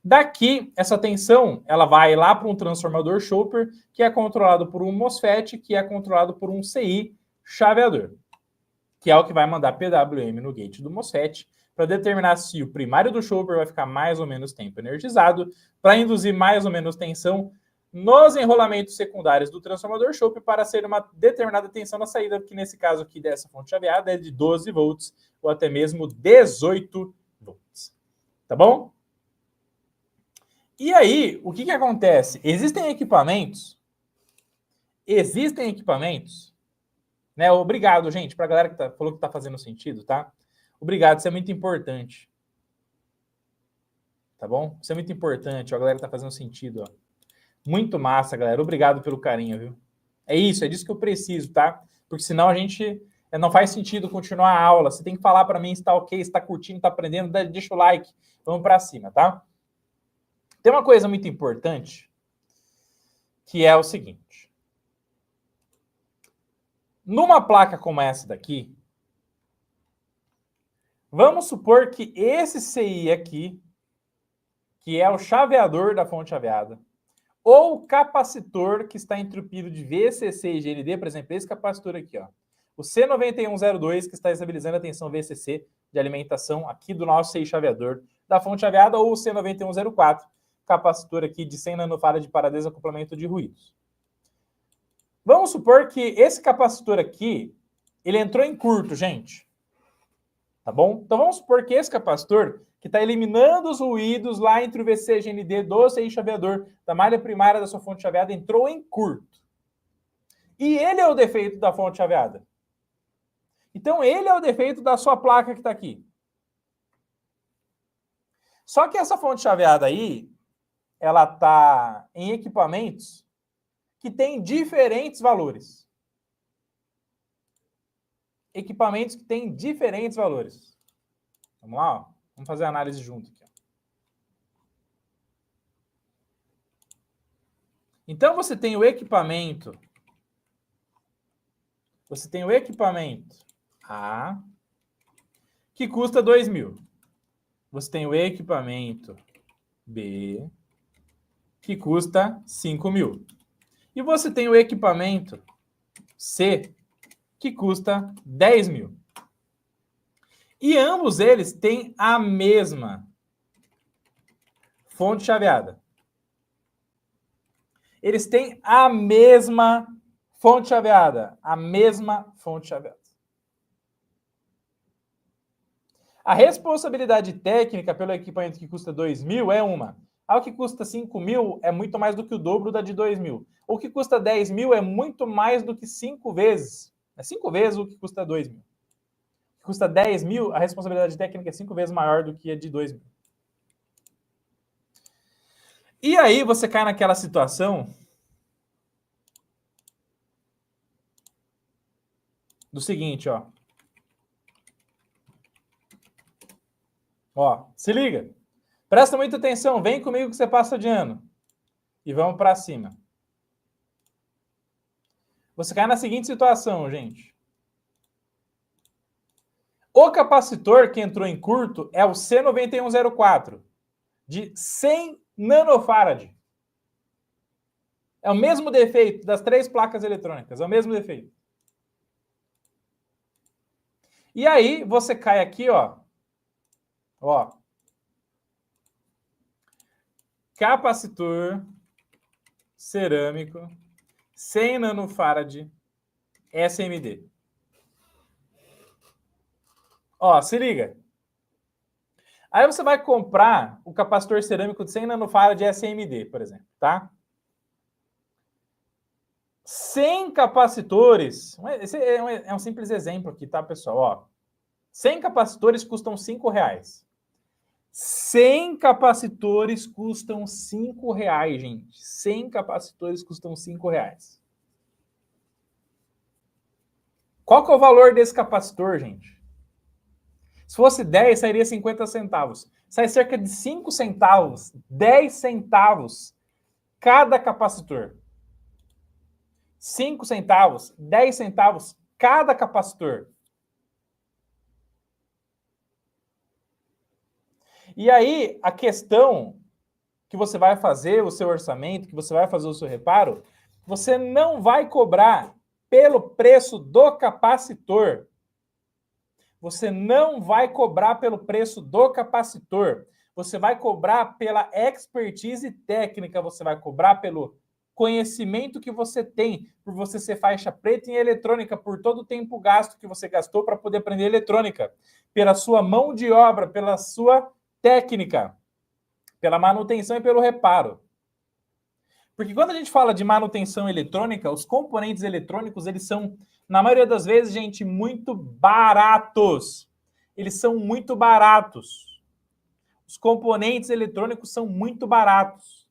Daqui, essa tensão, ela vai lá para um transformador Chopper, que é controlado por um MOSFET, que é controlado por um CI chaveador, que é o que vai mandar PWM no gate do MOSFET, para determinar se o primário do Chopper vai ficar mais ou menos tempo energizado, para induzir mais ou menos tensão nos enrolamentos secundários do transformador Chopper para ser uma determinada tensão na saída, que nesse caso aqui dessa fonte chaveada é de 12 volts ou até mesmo 18 volts. Tá bom? E aí, o que acontece? Existem equipamentos, né? Obrigado, gente, para a galera que falou que está fazendo sentido, tá? Obrigado, isso é muito importante. Tá bom? Isso é muito importante, ó, a galera que tá fazendo sentido, ó. Muito massa, galera. Obrigado pelo carinho, viu? É disso que eu preciso, tá? Porque senão a gente não faz sentido continuar a aula. Você tem que falar para mim se tá ok, se tá curtindo, tá aprendendo, deixa o like. Vamos para cima, tá? Tem uma coisa muito importante, que é o seguinte. Numa placa como essa daqui, vamos supor que esse CI aqui, que é o chaveador da fonte chaveada, ou o capacitor que está entupido de VCC e GND, por exemplo, esse capacitor aqui, ó, o C9102, que está estabilizando a tensão VCC de alimentação aqui do nosso CI chaveador da fonte chaveada, ou o C9104, capacitor aqui de 100 nanofarad para desacoplamento de ruídos. Vamos supor que esse capacitor aqui, ele entrou em curto, gente. Tá bom? Então vamos supor que esse capacitor, que está eliminando os ruídos lá entre o VC e GND do CI chaveador da malha primária da sua fonte chaveada, entrou em curto. E ele é o defeito da fonte chaveada. Então ele é o defeito da sua placa que está aqui. Só que essa fonte chaveada aí, ela está em equipamentos que têm diferentes valores. Equipamentos que têm diferentes valores. Vamos lá, ó. Vamos fazer a análise junto aqui. Ó. Então você tem o equipamento. Você tem o equipamento A, que custa 2.000. Você tem o equipamento B, que custa 5.000. E você tem o equipamento C, que custa 10.000. E ambos eles têm a mesma fonte chaveada. Eles têm a mesma fonte chaveada. A mesma fonte chaveada. A responsabilidade técnica pelo equipamento que custa 2.000 é uma. Ao que custa 5.000 é muito mais do que o dobro da de 2.000. O que custa 10.000 é muito mais do que 5 vezes. É 5 vezes o que custa 2.000. O que custa 10.000, a responsabilidade técnica é 5 vezes maior do que a de 2.000. E aí você cai naquela situação do seguinte, ó. Ó, se liga. Presta muita atenção, vem comigo que você passa de ano. E vamos para cima. Você cai na seguinte situação, gente. O capacitor que entrou em curto é o C9104, de 100 nanofarad. É o mesmo defeito das 3 placas eletrônicas, é o mesmo defeito. E aí você cai aqui, ó. Ó. Capacitor cerâmico 100 nanofarad SMD. Ó, se liga. Aí você vai comprar o capacitor cerâmico de 100 nanofarad SMD, por exemplo, tá? 100 capacitores, esse é um simples exemplo aqui, tá, pessoal? Ó, 100 capacitores custam R$5. 100 capacitores custam R$5, gente. 100 capacitores custam R$5. Qual que é o valor desse capacitor, gente? Se fosse 10, sairia 50 centavos. Sai cerca de 5 centavos, 10 centavos cada capacitor. 5 centavos, 10 centavos cada capacitor. E aí, a questão que você vai fazer o seu orçamento, que você vai fazer o seu reparo, você não vai cobrar pelo preço do capacitor. Você não vai cobrar pelo preço do capacitor. Você vai cobrar pela expertise técnica, você vai cobrar pelo conhecimento que você tem, por você ser faixa preta em eletrônica, por todo o tempo gasto que você gastou para poder aprender eletrônica, pela sua mão de obra, pela sua técnica, pela manutenção e pelo reparo. Porque quando a gente fala de manutenção eletrônica, os componentes eletrônicos, eles são, na maioria das vezes, gente, muito baratos. Eles são muito baratos. Os componentes eletrônicos são muito baratos.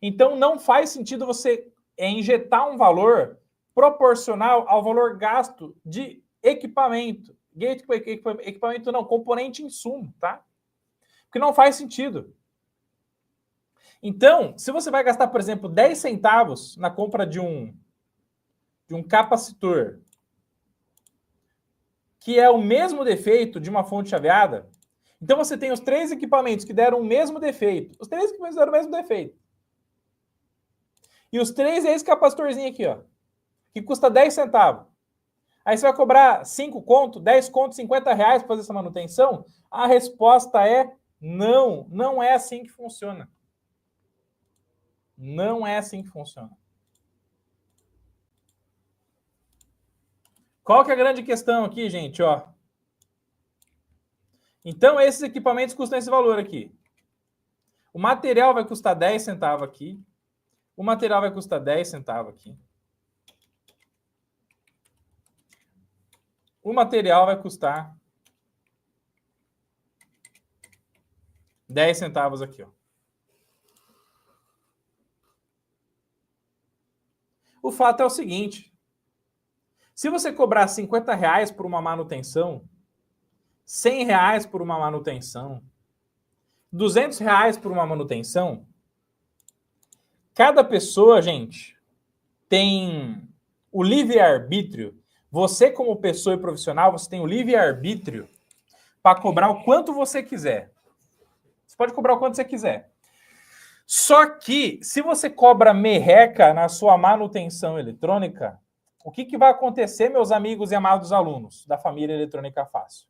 Então, não faz sentido você injetar um valor proporcional ao valor gasto de equipamento. Equipamento não, componente insumo, tá? Porque não faz sentido. Então, se você vai gastar, por exemplo, 10 centavos na compra de um capacitor, que é o mesmo defeito de uma fonte chaveada, então você tem os 3 equipamentos que deram o mesmo defeito. Os 3 equipamentos deram o mesmo defeito. E os 3 é esse capacitorzinho aqui, ó, que custa 10 centavos. Aí você vai cobrar 5 conto, 10 conto, R$50 para fazer essa manutenção? A resposta é não. Não é assim que funciona. Não é assim que funciona. Qual que é a grande questão aqui, gente? Ó. Então, esses equipamentos custam esse valor aqui. O material vai custar 10 centavos aqui. O material vai custar 10 centavos aqui. O material vai custar 10 centavos aqui, ó. O fato é o seguinte: se você cobrar R$50 por uma manutenção, R$100 por uma manutenção, R$200 por uma manutenção, cada pessoa, gente, tem o livre-arbítrio. Você, como pessoa e profissional, você tem o livre-arbítrio para cobrar o quanto você quiser. Você pode cobrar o quanto você quiser. Só que, se você cobra merreca na sua manutenção eletrônica, o que vai acontecer, meus amigos e amados alunos da família Eletrônica Fácil?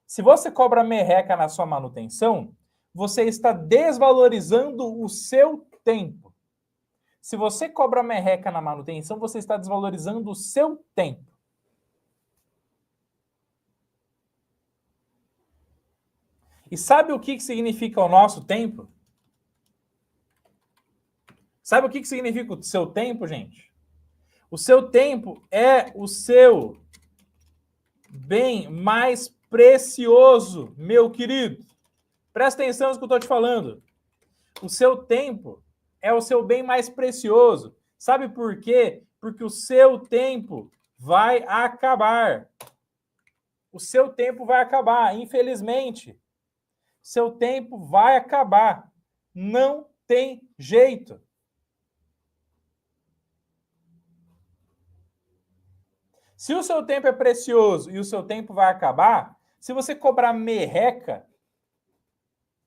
Se você cobra merreca na sua manutenção, você está desvalorizando o seu tempo. Se você cobra merreca na manutenção, você está desvalorizando o seu tempo. E sabe o que significa o nosso tempo? Sabe o que significa o seu tempo, gente? O seu tempo é o seu bem mais precioso, meu querido. Presta atenção no que eu estou te falando. O seu tempo é o seu bem mais precioso. Sabe por quê? Porque o seu tempo vai acabar. O seu tempo vai acabar, infelizmente. Seu tempo vai acabar. Não tem jeito. Se o seu tempo é precioso e o seu tempo vai acabar, se você cobrar merreca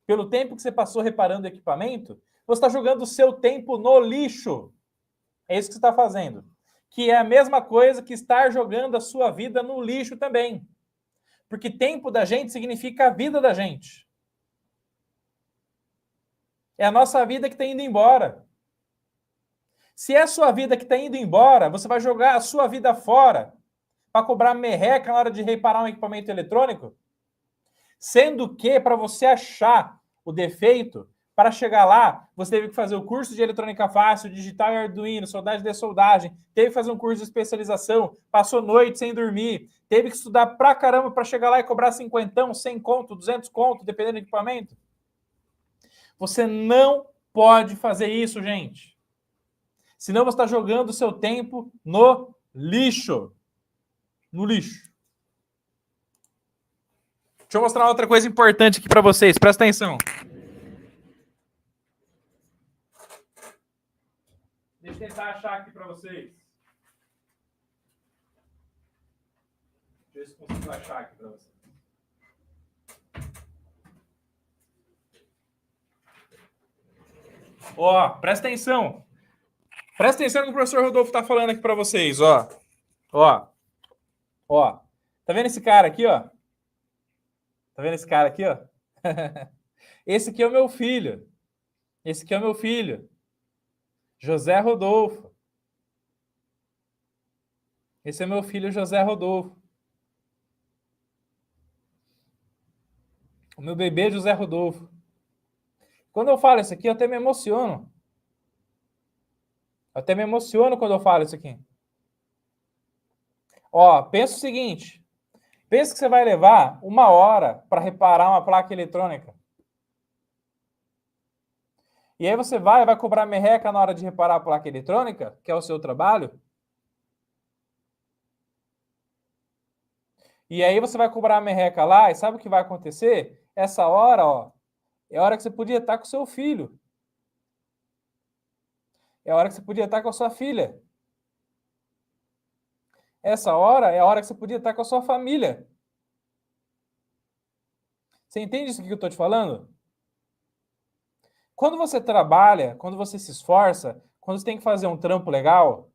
pelo tempo que você passou reparando o equipamento, você está jogando o seu tempo no lixo. É isso que você está fazendo. Que é a mesma coisa que estar jogando a sua vida no lixo também. Porque tempo da gente significa a vida da gente. É a nossa vida que está indo embora. Se é a sua vida que está indo embora, você vai jogar a sua vida fora para cobrar merreca na hora de reparar um equipamento eletrônico? Sendo que, para você achar o defeito, Para chegar lá, você teve que fazer o curso de eletrônica fácil, digital e Arduino, soldagem de soldagem, teve que fazer um curso de especialização, passou noite sem dormir, teve que estudar pra caramba para chegar lá e cobrar 50, 100 conto, 200 conto, dependendo do equipamento. Você não pode fazer isso, gente. Senão você está jogando o seu tempo no lixo. No lixo. Deixa eu mostrar outra coisa importante aqui para vocês. Presta atenção. Deixa eu tentar achar aqui para vocês. Deixa eu ver se consigo achar aqui para vocês. Ó, presta atenção. Presta atenção no que o professor Rodolfo está falando aqui para vocês, ó. Ó. Ó. Tá vendo esse cara aqui, ó? Tá vendo esse cara aqui, ó? Esse aqui é o meu filho. Esse aqui é o meu filho. José Rodolfo. Esse é meu filho, José Rodolfo. O meu bebê, José Rodolfo. Quando eu falo isso aqui, eu até me emociono. Eu até me emociono quando eu falo isso aqui. Ó, pensa o seguinte. Pensa que você vai levar 1 hora para reparar uma placa eletrônica. E aí você vai cobrar merreca na hora de reparar a placa eletrônica, que é o seu trabalho. E aí você vai cobrar a merreca lá, e sabe o que vai acontecer? Essa hora, ó, é a hora que você podia estar com o seu filho. É a hora que você podia estar com a sua filha. Essa hora é a hora que você podia estar com a sua família. Você entende isso que eu estou te falando? Quando você trabalha, quando você se esforça, quando você tem que fazer um trampo legal,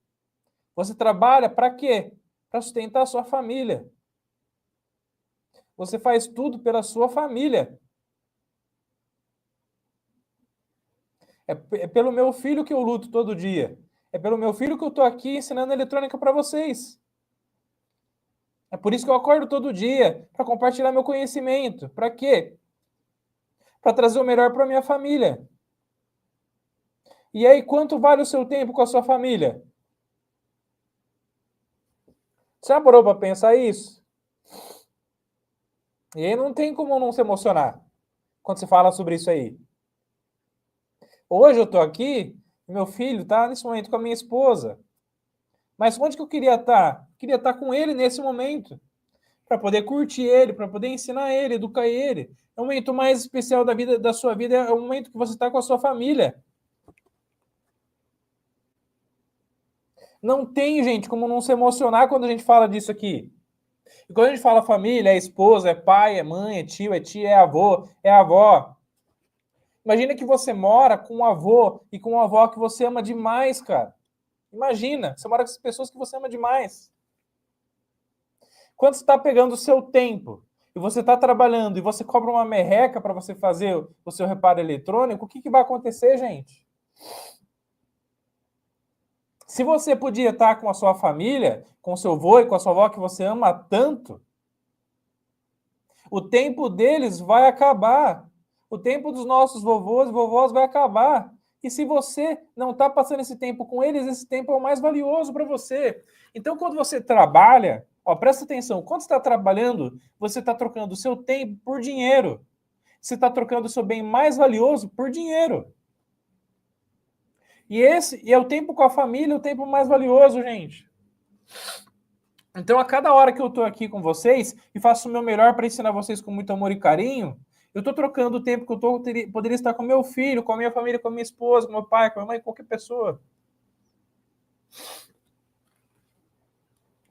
você trabalha para quê? Para sustentar a sua família. Você faz tudo pela sua família. É pelo meu filho que eu luto todo dia. É pelo meu filho que eu estou aqui ensinando eletrônica para vocês. É por isso que eu acordo todo dia, para compartilhar meu conhecimento. Para quê? Para trazer o melhor para minha família. E aí, quanto vale o seu tempo com a sua família? Você já parou para pensar isso? E aí não tem como não se emocionar quando você fala sobre isso aí. Hoje eu estou aqui, e meu filho está nesse momento com a minha esposa. Mas onde que eu queria estar? Queria estar com ele nesse momento. Para poder curtir ele, para poder ensinar ele, educar ele. É o momento mais especial da vida, da sua vida, é o momento que você está com a sua família. Não tem, gente, como não se emocionar quando a gente fala disso aqui. E quando a gente fala família, é esposa, é pai, é mãe, é tio, é tia, é avô, é avó. Imagina que você mora com um avô e com uma avó que você ama demais, cara. Imagina, você mora com as pessoas que você ama demais. Quando você está pegando o seu tempo e você está trabalhando e você cobra uma merreca para você fazer o seu reparo eletrônico, o que vai acontecer, gente? Se você podia estar com a sua família, com o seu avô e com a sua avó que você ama tanto, o tempo deles vai acabar. O tempo dos nossos vovôs e vovós vai acabar. E se você não está passando esse tempo com eles, esse tempo é o mais valioso para você. Então, quando você trabalha, ó, presta atenção, quando você está trabalhando, você está trocando o seu tempo por dinheiro. Você está trocando o seu bem mais valioso por dinheiro. E esse é o tempo com a família, o tempo mais valioso, gente. Então, a cada hora que eu estou aqui com vocês e faço o meu melhor para ensinar vocês com muito amor e carinho, eu estou trocando o tempo que poderia estar com meu filho, com a minha família, com a minha esposa, com meu pai, com a minha mãe, qualquer pessoa.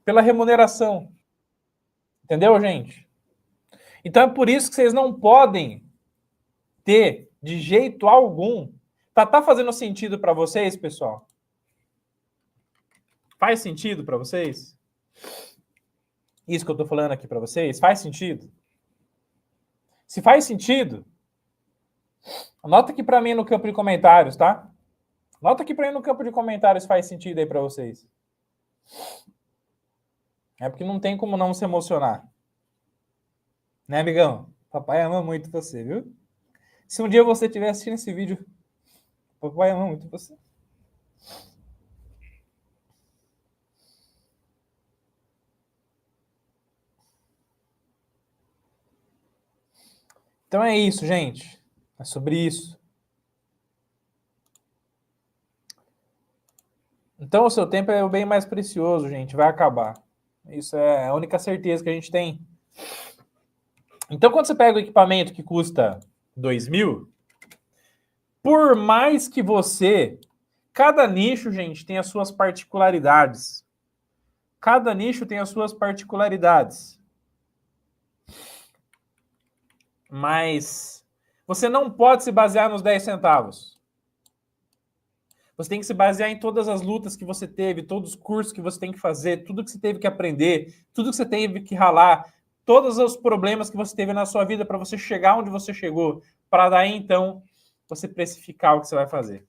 Pela remuneração. Entendeu, gente? Então é por isso que vocês não podem ter, de jeito algum. Tá fazendo sentido para vocês, pessoal? Faz sentido para vocês? Isso que eu estou falando aqui para vocês? Faz sentido? Se faz sentido, anota aqui para mim no campo de comentários, tá? Anota aqui para mim no campo de comentários se faz sentido aí para vocês. É porque não tem como não se emocionar. Né, amigão? Papai ama muito você, viu? Se um dia você estiver assistindo esse vídeo, papai ama muito você. Então é isso, gente. É sobre isso. Então o seu tempo é o bem mais precioso, gente. Vai acabar. Isso é a única certeza que a gente tem. Então quando você pega o equipamento que custa 2.000, por mais que você... Cada nicho, gente, tem as suas particularidades. Cada nicho tem as suas particularidades. Mas você não pode se basear nos 10 centavos. Você tem que se basear em todas as lutas que você teve, todos os cursos que você tem que fazer, tudo que você teve que aprender, tudo que você teve que ralar, todos os problemas que você teve na sua vida para você chegar onde você chegou, para daí, então, você precificar o que você vai fazer.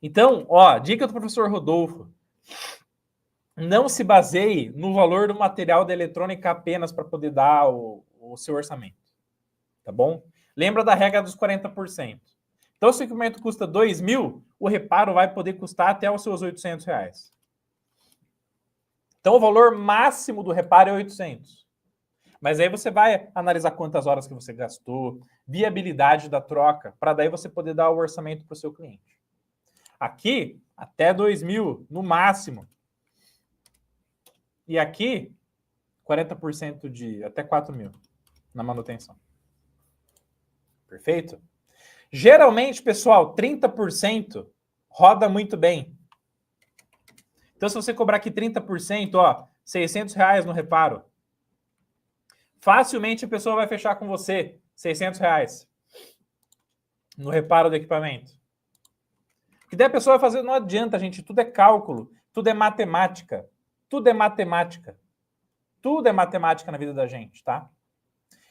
Então, ó, dica do professor Rodolfo. Não se baseie no valor do material da eletrônica apenas para poder dar o seu orçamento. Tá bom? Lembra da regra dos 40%. Então, se o equipamento custa 2.000, o reparo vai poder custar até os seus R$800. Então, o valor máximo do reparo é 800. Mas aí você vai analisar quantas horas que você gastou, viabilidade da troca, para daí você poder dar o orçamento para o seu cliente. Aqui, até 2.000 no máximo. E aqui, 40% de até 4.000 na manutenção. Perfeito? Geralmente, pessoal, 30% roda muito bem. Então, se você cobrar aqui 30%, ó, R$600 no reparo. Facilmente a pessoa vai fechar com você R$600 no reparo do equipamento. Que daí a pessoa vai fazer, não adianta, gente, tudo é cálculo, tudo é matemática. Tudo é matemática. Tudo é matemática na vida da gente, tá?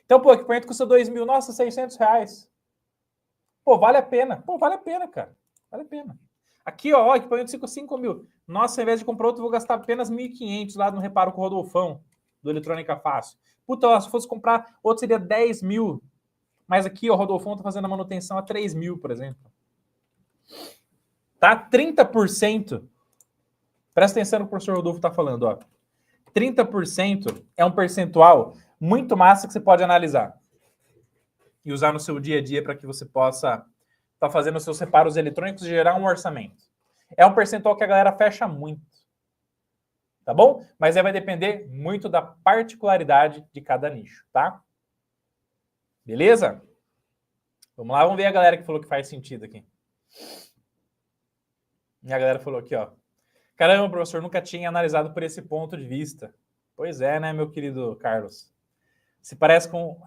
Então, pô, o equipamento custa 2.000, nossa, R$600. Pô, vale a pena. Pô, vale a pena, cara. Vale a pena. Aqui, ó, equipamento de 5.000. Nossa, ao invés de comprar outro, eu vou gastar apenas 1.500 lá no reparo com o Rodolfão, do Eletrônica Fácil. Puta, ó, se fosse comprar outro, seria 10.000. Mas aqui, ó, o Rodolfão tá fazendo a manutenção a 3.000, por exemplo. Tá? 30%. Presta atenção no que o professor Rodolfo tá falando, ó. 30% é um percentual muito massa que você pode analisar e usar no seu dia a dia para que você possa estar fazendo os seus reparos eletrônicos e gerar um orçamento. É um percentual que a galera fecha muito. Tá bom? Mas aí vai depender muito da particularidade de cada nicho, tá? Beleza? Vamos lá, vamos ver a galera que falou que faz sentido aqui. E a galera falou aqui, ó. Caramba, professor, nunca tinha analisado por esse ponto de vista. Pois é, né, meu querido Carlos? Se parece com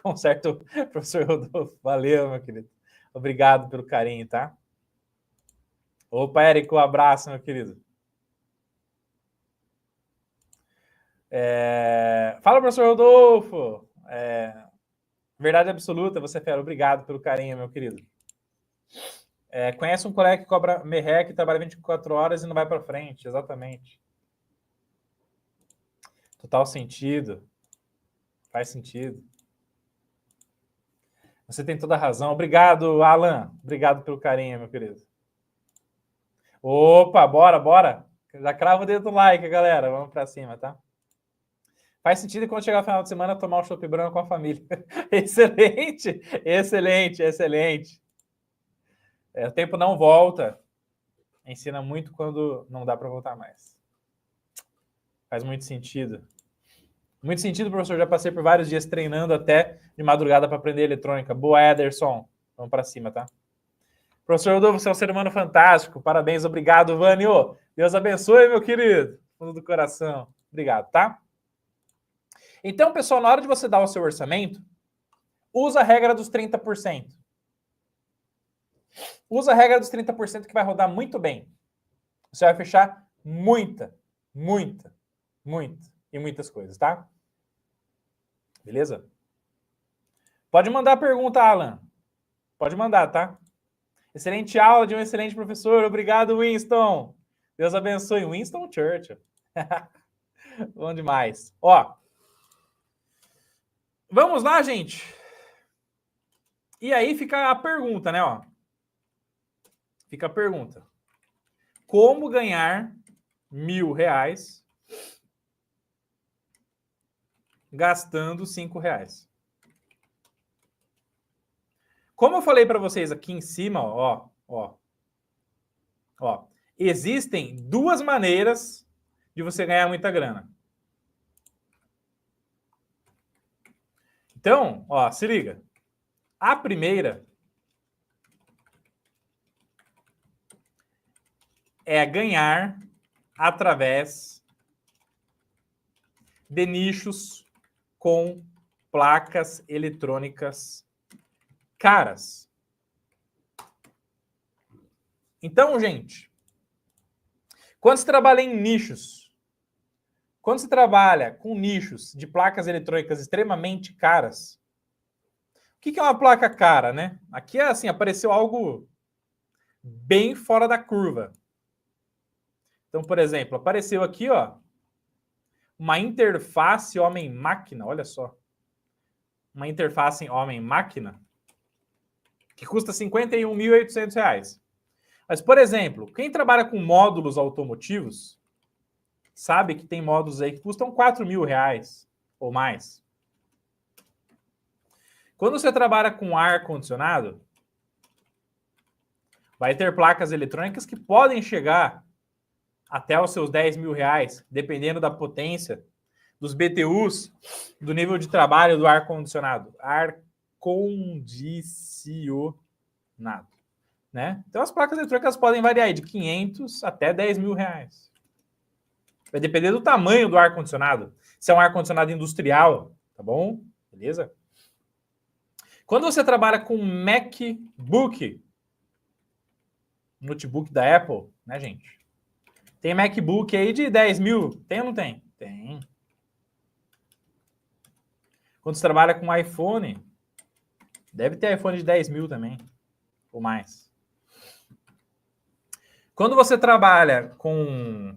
um certo professor Rodolfo. Valeu, meu querido. Obrigado pelo carinho, tá? Opa, Érico, um abraço, meu querido. Fala, professor Rodolfo. Verdade absoluta, você é fera. Obrigado pelo carinho, meu querido. Conhece um colega que cobra merreca, trabalha 24 horas e não vai para frente. Exatamente. Total sentido. Faz sentido. Você tem toda a razão. Obrigado, Alan. Obrigado pelo carinho, meu querido. Opa, bora. Já crava o dedo no like, galera. Vamos para cima, tá? Faz sentido quando chegar no final de semana tomar um chopp branco com a família. Excelente. O tempo não volta. Ensina muito quando não dá para voltar mais. Faz muito sentido. Muito sentido, professor. Já passei por vários dias treinando até de madrugada para aprender eletrônica. Boa, Ederson. Vamos para cima, tá? Professor Rodolfo, você é um ser humano fantástico. Parabéns, obrigado, Vânio. Deus abençoe, meu querido. Fundo do coração. Obrigado, tá? Então, pessoal, na hora de você dar o seu orçamento, usa a regra dos 30%. Usa a regra dos 30% que vai rodar muito bem. Você vai fechar muitas coisas, tá? Beleza? Pode mandar pergunta, Alan. Pode mandar, tá? Excelente aula de um excelente professor. Obrigado, Winston. Deus abençoe. Winston Churchill. Bom demais. Ó, vamos lá, gente. E aí fica a pergunta, né? Ó. Fica a pergunta. Como ganhar R$ 1.000 gastando R$ 5? Como eu falei para vocês aqui em cima, ó, existem duas maneiras de você ganhar muita grana. Então, ó, se liga. A primeira é ganhar através de nichos com placas eletrônicas caras. Então, gente, quando você trabalha em nichos, quando você trabalha com nichos de placas eletrônicas extremamente caras, o que é uma placa cara, né? Aqui é assim, apareceu algo bem fora da curva. Então, por exemplo, apareceu aqui, ó, uma interface homem-máquina, olha só. Uma interface homem-máquina que custa R$ 51.800. Mas, por exemplo, quem trabalha com módulos automotivos sabe que tem módulos aí que custam R$ 4.000 ou mais. Quando você trabalha com ar-condicionado, vai ter placas eletrônicas que podem chegar até os seus R$ 10.000, dependendo da potência dos BTUs, do nível de trabalho do ar-condicionado. Ar-condicionado. Né? Então, as placas eletrônicas podem variar de 500 até R$ 10.000. Vai depender do tamanho do ar-condicionado. Se é um ar-condicionado industrial, tá bom? Beleza? Quando você trabalha com MacBook, notebook da Apple, né, gente? Tem MacBook aí de 10 mil? Tem ou não tem? Tem. Quando você trabalha com iPhone, deve ter iPhone de 10 mil também, ou mais. Quando você trabalha com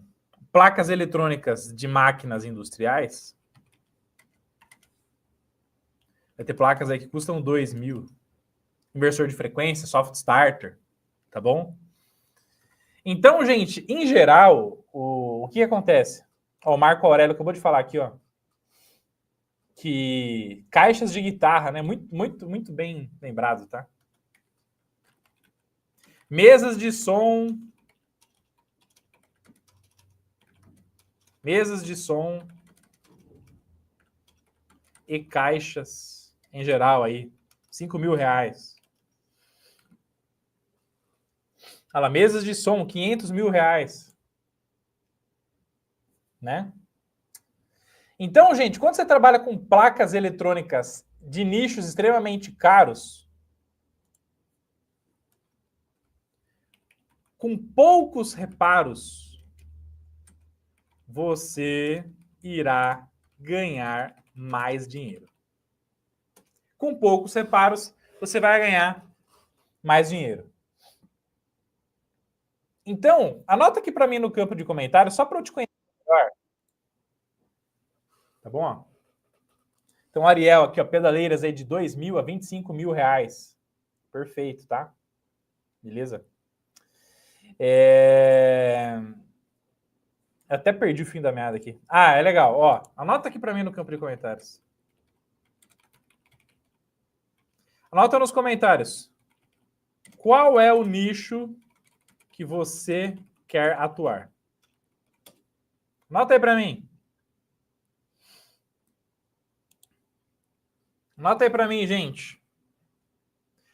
placas eletrônicas de máquinas industriais, vai ter placas aí que custam 2 mil. Inversor de frequência, soft starter, tá bom? Então, gente, em geral, o que acontece? Ó, o Marco Aurélio acabou de falar aqui, ó, que caixas de guitarra, né? Muito bem lembrado, tá? Mesas de som e caixas em geral aí, R$ 5.000. Olha lá, mesas de som, R$ 500.000, né? Então, gente, quando você trabalha com placas eletrônicas de nichos extremamente caros, com poucos reparos, você irá ganhar mais dinheiro. Com poucos reparos, você vai ganhar mais dinheiro. Então, anota aqui para mim no campo de comentários, só para eu te conhecer melhor. Tá bom? Então, Ariel aqui, ó, pedaleiras aí de 2 mil a 25 mil reais. Perfeito, tá? Beleza? Até perdi o fim da meada aqui. Ah, é legal. Ó, anota aqui para mim no campo de comentários. Anota nos comentários. Qual é o nicho que você quer atuar? Anota aí para mim. Anota aí para mim, gente.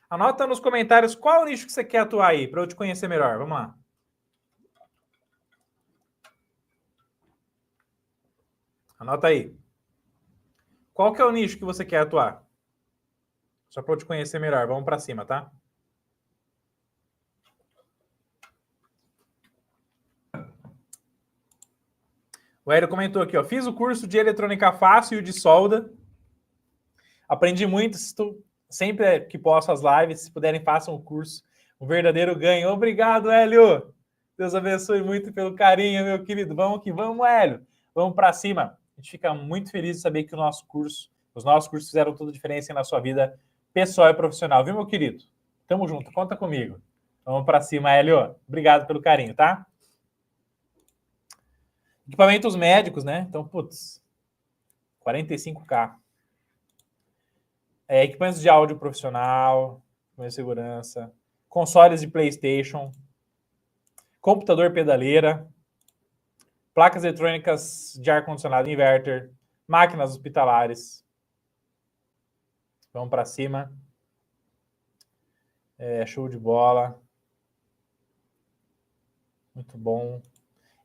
Anota nos comentários qual é o nicho que você quer atuar aí, para eu te conhecer melhor. Vamos lá. Anota aí. Qual que é o nicho que você quer atuar? Só para eu te conhecer melhor. Vamos para cima, tá? O Hélio comentou aqui, ó. Fiz o curso de eletrônica fácil e o de solda. Aprendi muito. Sempre que posso as lives, se puderem, façam o curso. Um verdadeiro ganho. Obrigado, Hélio. Deus abençoe muito pelo carinho, meu querido. Vamos que vamos, Hélio. Vamos para cima. A gente fica muito feliz de saber que os nossos cursos fizeram toda a diferença na sua vida pessoal e profissional, viu, meu querido? Tamo junto, conta comigo. Vamos para cima, Hélio. Obrigado pelo carinho, tá? Equipamentos médicos, né? Então, putz, 45K. Equipamentos de áudio profissional, equipamentos de segurança, consoles de PlayStation, computador pedaleira, placas eletrônicas de ar-condicionado inverter, máquinas hospitalares. Vamos para cima. Show de bola. Muito bom.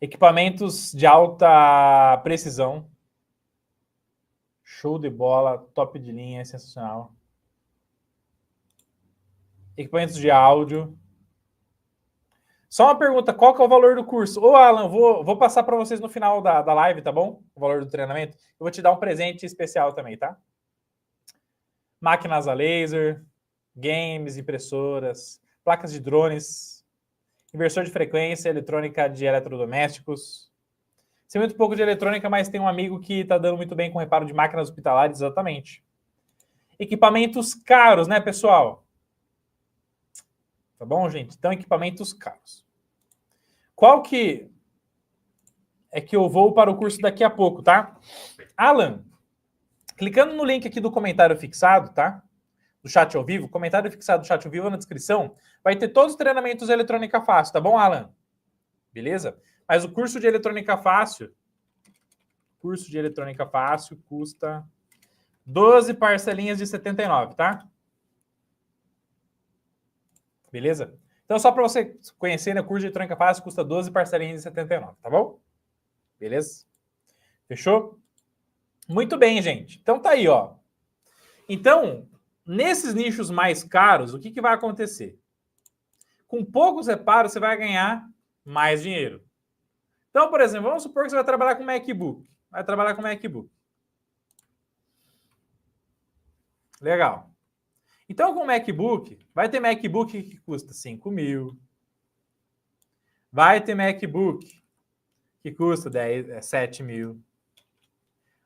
Equipamentos de alta precisão. Show de bola, top de linha, sensacional. Equipamentos de áudio. Só uma pergunta, qual que é o valor do curso? Ô, Alan, vou passar para vocês no final da live, tá bom? O valor do treinamento. Eu vou te dar um presente especial também, tá? Máquinas a laser, games, impressoras, placas de drones, inversor de frequência, eletrônica de eletrodomésticos. Sei muito pouco de eletrônica, mas tem um amigo que está dando muito bem com reparo de máquinas hospitalares, exatamente. Equipamentos caros, né, pessoal? Tá bom, gente? Então, equipamentos caros. Qual que é que eu vou para o curso daqui a pouco, tá? Alan, clicando no link aqui do comentário fixado, tá? Do chat ao vivo, comentário fixado do chat ao vivo na descrição, vai ter todos os treinamentos de eletrônica fácil, tá bom, Alan? Beleza? Mas o curso de eletrônica fácil custa 12 parcelinhas de 79, tá? Beleza? Então, só para você conhecer, né, o curso de eletrônica fácil custa 12 parcelinhas de 79, tá bom? Beleza? Fechou? Muito bem, gente. Então tá aí, ó. Então, nesses nichos mais caros, o que vai acontecer? Com poucos reparos, você vai ganhar mais dinheiro. Então, por exemplo, vamos supor que você vai trabalhar com MacBook. Vai trabalhar com MacBook. Legal. Então, com MacBook, vai ter MacBook que custa 5 mil. Vai ter MacBook que custa 7 mil.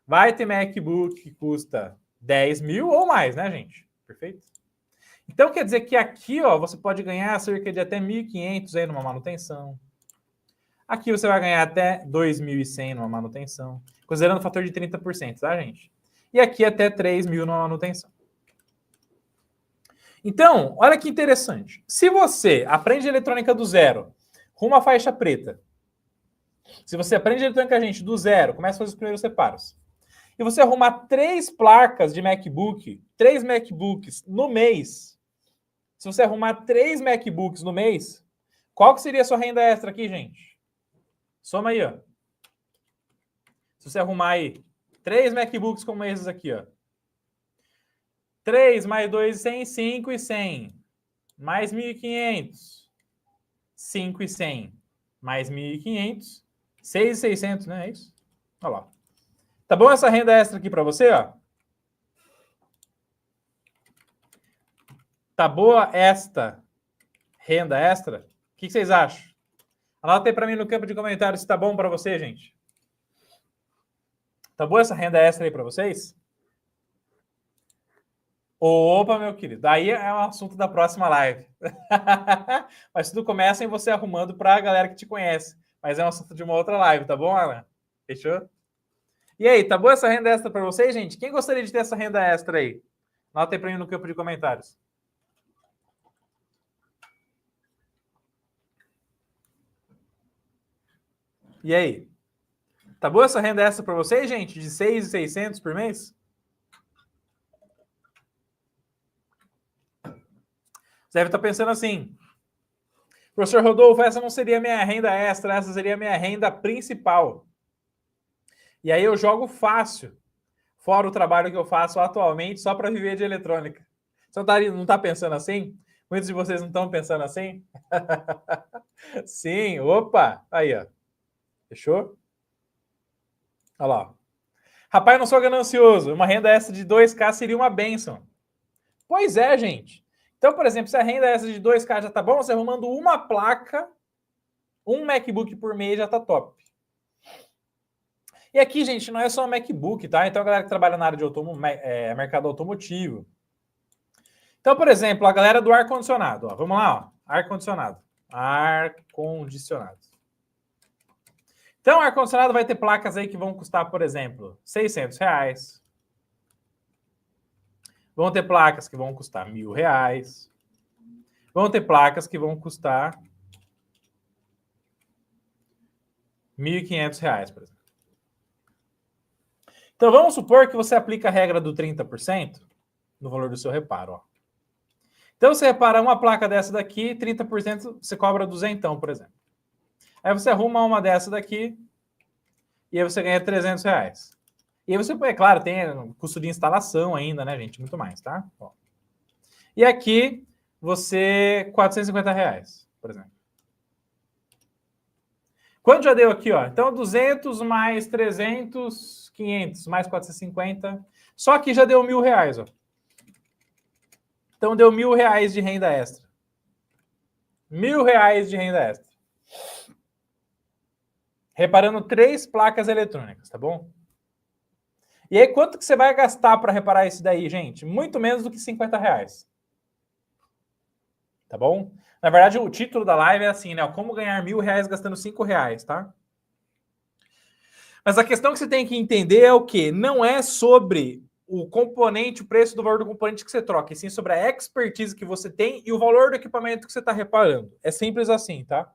Vai ter MacBook que custa 10 mil ou mais, né, gente? Perfeito? Então, quer dizer que aqui, ó, você pode ganhar cerca de até 1.500 aí numa manutenção. Aqui você vai ganhar até 2.100 numa manutenção, considerando o fator de 30%, tá, gente? E aqui até 3.000 numa manutenção. Então, olha que interessante. Se você aprende eletrônica do zero, rumo à faixa preta, se você aprende eletrônica, gente, do zero, começa a fazer os primeiros reparos, e você arrumar 3 placas de MacBook, 3 MacBooks no mês, se você arrumar 3 MacBooks no mês, qual que seria a sua renda extra aqui, gente? Soma aí, ó. Se você arrumar aí 3 MacBooks como esses aqui, ó. 3 mais 2, 100, 5 e 100. Mais 1.500. 5 e 100. Mais 1.500. 6.600, né? É isso? Olha lá. Tá bom essa renda extra aqui para você, ó? Tá boa esta renda extra? O que vocês acham? Anota aí para mim no campo de comentários se tá bom para você, gente. Tá boa essa renda extra aí para vocês? Opa, meu querido, daí é um assunto da próxima live. Mas tudo começa em você arrumando para a galera que te conhece. Mas é um assunto de uma outra live, tá bom, Alan? Fechou? E aí, tá boa essa renda extra para vocês, gente? Quem gostaria de ter essa renda extra aí? Anota aí para mim no campo de comentários. E aí? Tá boa essa renda extra para vocês, gente? De 6.600 por mês? Você deve estar pensando assim, professor Rodolfo, essa não seria minha renda extra, essa seria minha renda principal. E aí eu jogo fácil, fora o trabalho que eu faço atualmente, só para viver de eletrônica. Você não está pensando assim? Muitos de vocês não estão pensando assim? Sim, opa! Aí, ó. Fechou? Olha lá. Rapaz, não sou ganancioso. Uma renda extra de 2K seria uma bênção. Pois é, gente. Então, por exemplo, se a renda extra de 2K já tá bom, você arrumando uma placa, um MacBook por mês já tá top. E aqui, gente, não é só MacBook, tá? Então, a galera que trabalha na área de mercado automotivo, Então, por exemplo, a galera do ar-condicionado. Vamos lá, ó. Ar-condicionado. Ar-condicionado. Então, ar-condicionado vai ter placas aí que vão custar, por exemplo, R$600. Vão ter placas que vão custar R$1.000. Vão ter placas que vão custar R$1.500, por exemplo. Então, vamos supor que você aplica a regra do 30% no valor do seu reparo. Ó. Então, você repara uma placa dessa daqui, 30% você cobra R$200, por exemplo. Aí você arruma uma dessa daqui e aí você ganha R$300. E aí você, é claro, tem custo de instalação ainda, né, gente? Muito mais, tá? Ó. E aqui, você, R$450, por exemplo. Quanto já deu aqui, ó? Então, 200 mais 300, 500, mais 450. Só que já deu R$1.000, ó. Então, deu R$1.000 de renda extra. R$1.000 de renda extra. Reparando 3 placas eletrônicas, tá bom? E aí, quanto que você vai gastar para reparar isso daí, gente? Muito menos do que R$50. Tá bom? Na verdade, o título da live é assim, né? Como ganhar R$1.000 gastando R$5, tá? Mas a questão que você tem que entender é o quê? Não é sobre o componente, o preço do valor do componente que você troca, e sim sobre a expertise que você tem e o valor do equipamento que você está reparando. É simples assim, tá?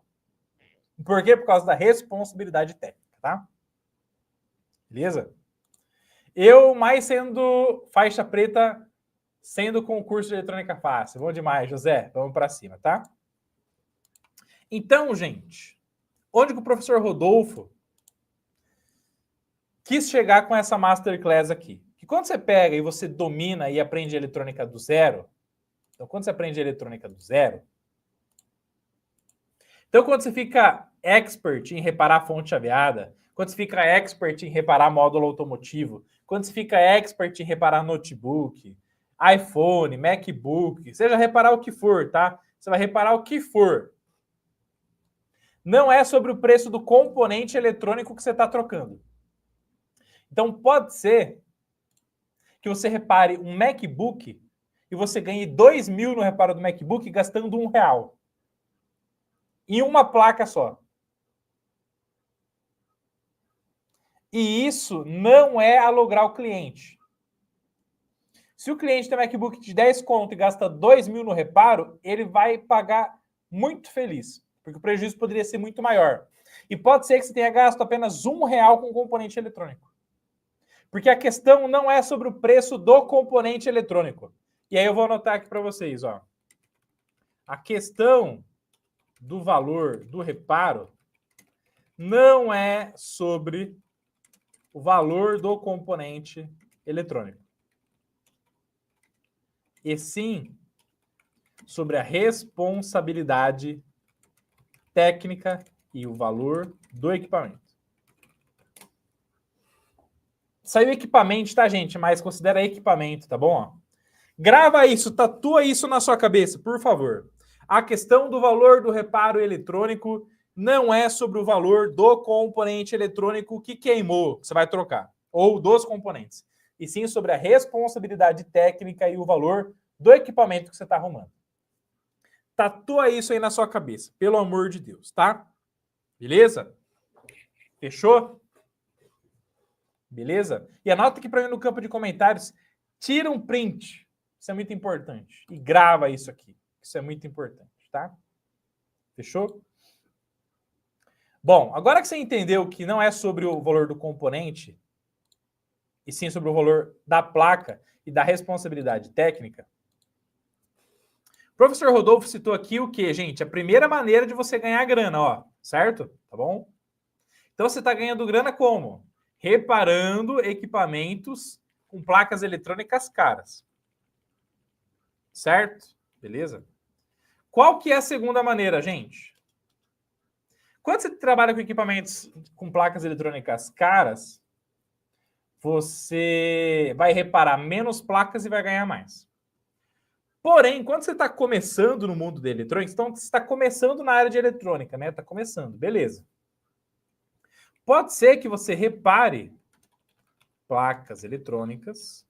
Por quê? Por causa da responsabilidade técnica, tá? Beleza? Eu, mais sendo faixa preta, sendo concurso de eletrônica fácil. Bom demais, José. Vamos para cima, tá? Então, gente, onde que o professor Rodolfo quis chegar com essa masterclass aqui? Que quando você pega e você domina e aprende eletrônica do zero, então quando você aprende eletrônica do zero, então quando você fica expert em reparar fonte chaveada, quando você fica expert em reparar módulo automotivo, quando você fica expert em reparar notebook, iPhone, MacBook, seja reparar o que for, tá? Você vai reparar o que for. Não é sobre o preço do componente eletrônico que você está trocando. Então pode ser que você repare um MacBook e você ganhe 2.000 no reparo do MacBook gastando R$1. Em uma placa só. E isso não é alograr o cliente. Se o cliente tem um MacBook de 10 conto e gasta 2.000 no reparo, ele vai pagar muito feliz, porque o prejuízo poderia ser muito maior. E pode ser que você tenha gasto apenas R$1 com componente eletrônico. Porque a questão não é sobre o preço do componente eletrônico. E aí eu vou anotar aqui para vocês, ó. A questão do valor do reparo não é sobre o valor do componente eletrônico. E sim sobre a responsabilidade técnica e o valor do equipamento. Saiu equipamento, tá, gente? Mas considera equipamento, tá bom? Grava isso, tatua isso na sua cabeça, por favor. A questão do valor do reparo eletrônico não é sobre o valor do componente eletrônico que queimou, que você vai trocar, ou dos componentes, e sim sobre a responsabilidade técnica e o valor do equipamento que você está arrumando. Tatua isso aí na sua cabeça, pelo amor de Deus, tá? Beleza? Fechou? Beleza? E anota aqui para mim no campo de comentários, tira um print, isso é muito importante, e grava isso aqui, isso é muito importante, tá? Fechou? Bom, agora que você entendeu que não é sobre o valor do componente, e sim sobre o valor da placa e da responsabilidade técnica, o professor Rodolfo citou aqui o que, gente? A primeira maneira de você ganhar grana, ó, certo? Tá bom? Então você está ganhando grana como? Reparando equipamentos com placas eletrônicas caras. Certo? Beleza? Qual que é a segunda maneira, gente? Quando você trabalha com equipamentos com placas eletrônicas caras, você vai reparar menos placas e vai ganhar mais. Porém, quando você está começando no mundo da eletrônica, então você está começando na área de eletrônica, né? Está começando, beleza. Pode ser que você repare placas eletrônicas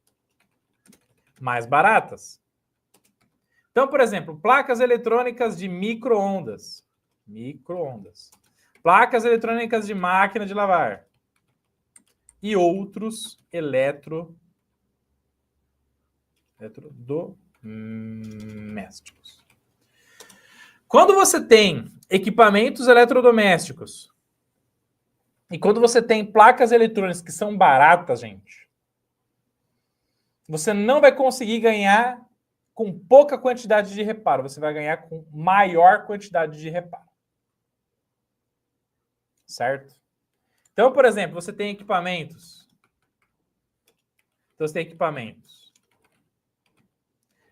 mais baratas. Então, por exemplo, placas eletrônicas de micro-ondas. Micro-ondas. Placas eletrônicas de máquina de lavar. E outros eletrodomésticos. Quando você tem equipamentos eletrodomésticos e quando você tem placas eletrônicas que são baratas, gente, você não vai conseguir ganhar com pouca quantidade de reparo, você vai ganhar com maior quantidade de reparo. Certo? Então, por exemplo, você tem equipamentos. Então, você tem equipamentos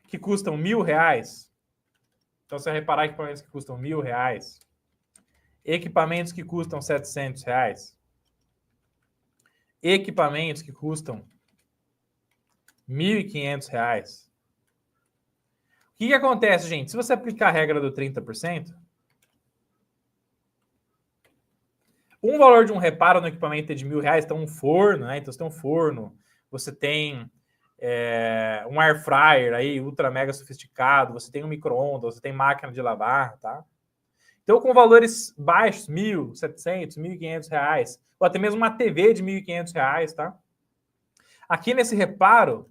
que custam R$1.000. Então, você vai reparar equipamentos que custam R$1.000. Equipamentos que custam R$700. Equipamentos que custam R$1.500. O que acontece, gente? Se você aplicar a regra do 30%, um valor de um reparo no equipamento é de R$1.000, então um forno, né? Então você tem um forno, você tem um air fryer aí, ultra mega sofisticado, você tem um micro-ondas, você tem máquina de lavar, tá? Então com valores baixos, R$1.700, R$1.500, ou até mesmo uma TV de R$1.500, tá? Aqui nesse reparo,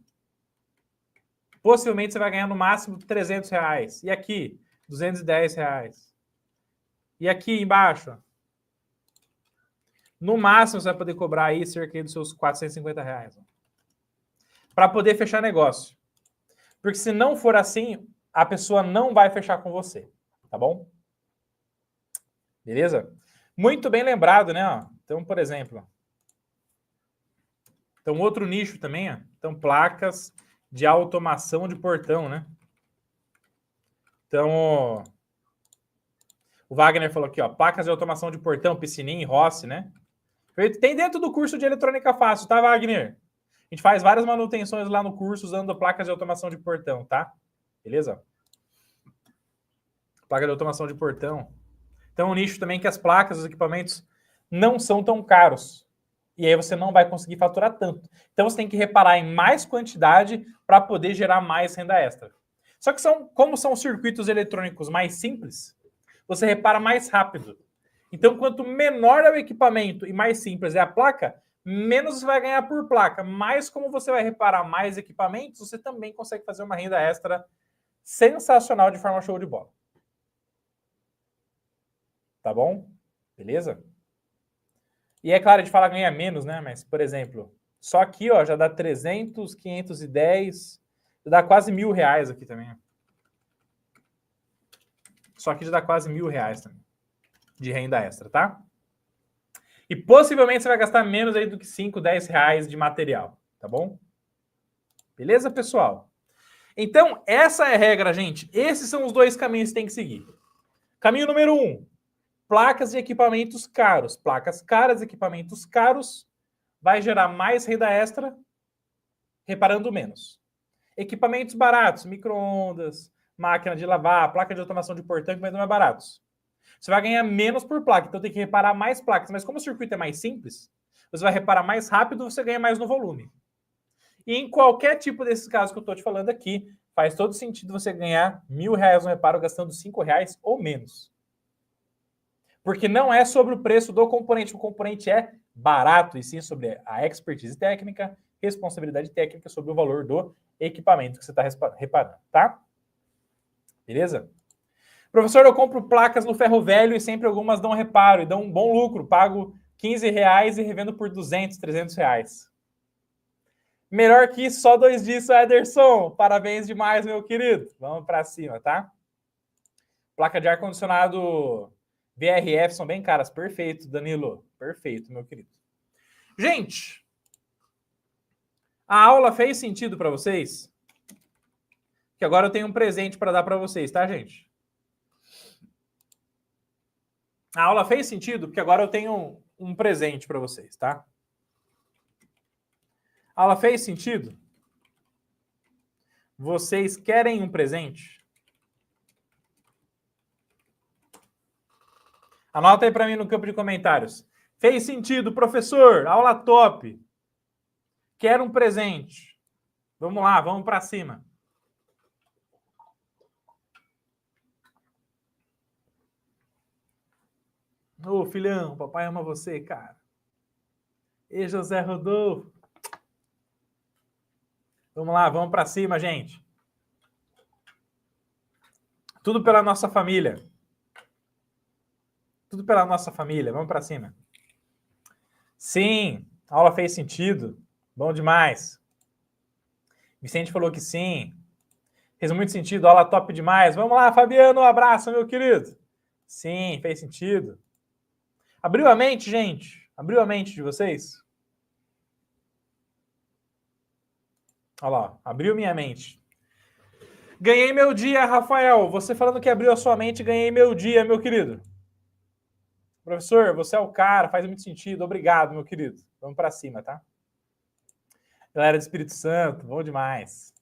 possivelmente você vai ganhar no máximo R$300. E aqui, R$210. E aqui embaixo, no máximo você vai poder cobrar aí cerca dos seus R$450. Para poder fechar negócio. Porque se não for assim, a pessoa não vai fechar com você. Tá bom? Beleza? Muito bem lembrado, né? Então, por exemplo. Então, outro nicho também, ó. Então, placas de automação de portão, né? Então, o Wagner falou aqui, ó, placas de automação de portão, piscininha e Rossi, né? Tem dentro do curso de eletrônica fácil, tá, Wagner? A gente faz várias manutenções lá no curso usando placas de automação de portão, tá? Beleza? Placa de automação de portão. Então, um nicho também que as placas, os equipamentos não são tão caros. E aí você não vai conseguir faturar tanto. Então, você tem que reparar em mais quantidade para poder gerar mais renda extra. Só que como são circuitos eletrônicos mais simples, você repara mais rápido. Então, quanto menor é o equipamento e mais simples é a placa, menos você vai ganhar por placa. Mas como você vai reparar mais equipamentos, você também consegue fazer uma renda extra sensacional de forma show de bola. Tá bom? Beleza? E é claro, a gente fala ganhar menos, né? Mas, por exemplo, só aqui, ó, já dá 300, 510, já dá quase R$1.000 aqui também. Só aqui já dá quase R$1.000 também de renda extra, tá? E possivelmente você vai gastar menos aí do que 5, 10 reais de material, tá bom? Beleza, pessoal? Então, essa é a regra, gente. Esses são os dois caminhos que tem que seguir. Caminho número 1, placas de equipamentos caros. Placas caras, equipamentos caros, vai gerar mais renda extra, reparando menos. Equipamentos baratos, micro-ondas, máquina de lavar, placa de automação de portão, equipamentos mais baratos. Você vai ganhar menos por placa, então tem que reparar mais placas. Mas como o circuito é mais simples, você vai reparar mais rápido, você ganha mais no volume. E em qualquer tipo desses casos que eu estou te falando aqui, faz todo sentido você ganhar R$1.000 no reparo gastando R$5 ou menos. Porque não é sobre o preço do componente. O componente é barato, e sim sobre a expertise técnica, responsabilidade técnica sobre o valor do equipamento que você está reparando, tá? Beleza? Professor, eu compro placas no ferro velho e sempre algumas dão reparo e dão um bom lucro. Pago R$15 e revendo por R$200, R$300. Melhor que isso, só 2 disso, Ederson. Parabéns demais, meu querido. Vamos para cima, tá? Placa de ar-condicionado VRF são bem caras. Perfeito, Danilo. Perfeito, meu querido. Gente, a aula fez sentido para vocês? Que agora eu tenho um presente para dar para vocês, tá, gente? A aula fez sentido porque agora eu tenho um presente para vocês, tá? A aula fez sentido? Vocês querem um presente? Anota aí para mim no campo de comentários. Fez sentido, professor? Aula top. Quero um presente. Vamos lá, vamos para cima. Ô, filhão, papai ama você, cara. E José Rodolfo. Vamos lá, vamos para cima, gente. Tudo pela nossa família. Tudo pela nossa família. Vamos para cima. Sim, a aula fez sentido. Bom demais. Vicente falou que sim. Fez muito sentido, aula top demais. Vamos lá, Fabiano, um abraço, meu querido. Sim, fez sentido. Abriu a mente, gente? Abriu a mente de vocês? Olha lá, abriu minha mente. Ganhei meu dia, Rafael. Você falando que abriu a sua mente, ganhei meu dia, meu querido. Professor, você é o cara, faz muito sentido. Obrigado, meu querido. Vamos para cima, tá? Galera do Espírito Santo, bom demais.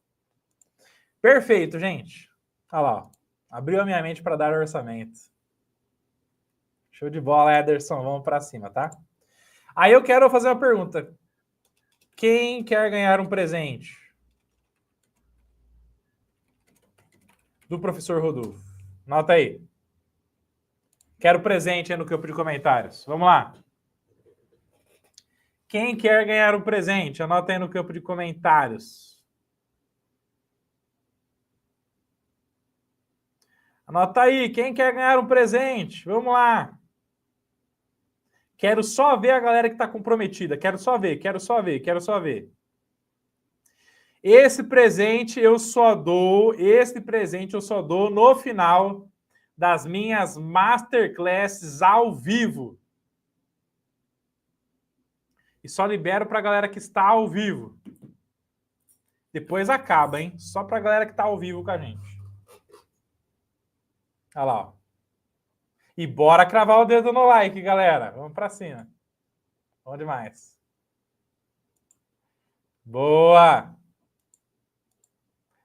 Perfeito, gente. Olha lá, ó. Abriu a minha mente para dar orçamento. Show de bola, Ederson. Vamos para cima, tá? Aí eu quero fazer uma pergunta. Quem quer ganhar um presente? Do professor Rodolfo. Nota aí. Quero presente aí no campo de comentários. Vamos lá. Quem quer ganhar um presente? Anota aí no campo de comentários. Anota aí. Quem quer ganhar um presente? Vamos lá. Quero só ver a galera que está comprometida. Quero só ver, quero só ver, quero só ver. Esse presente eu só dou no final das minhas masterclasses ao vivo. E só libero para a galera que está ao vivo. Depois acaba, hein? Só para a galera que está ao vivo com a gente. Olha lá, ó. E bora cravar o dedo no like, galera. Vamos para cima. Bom demais. Boa!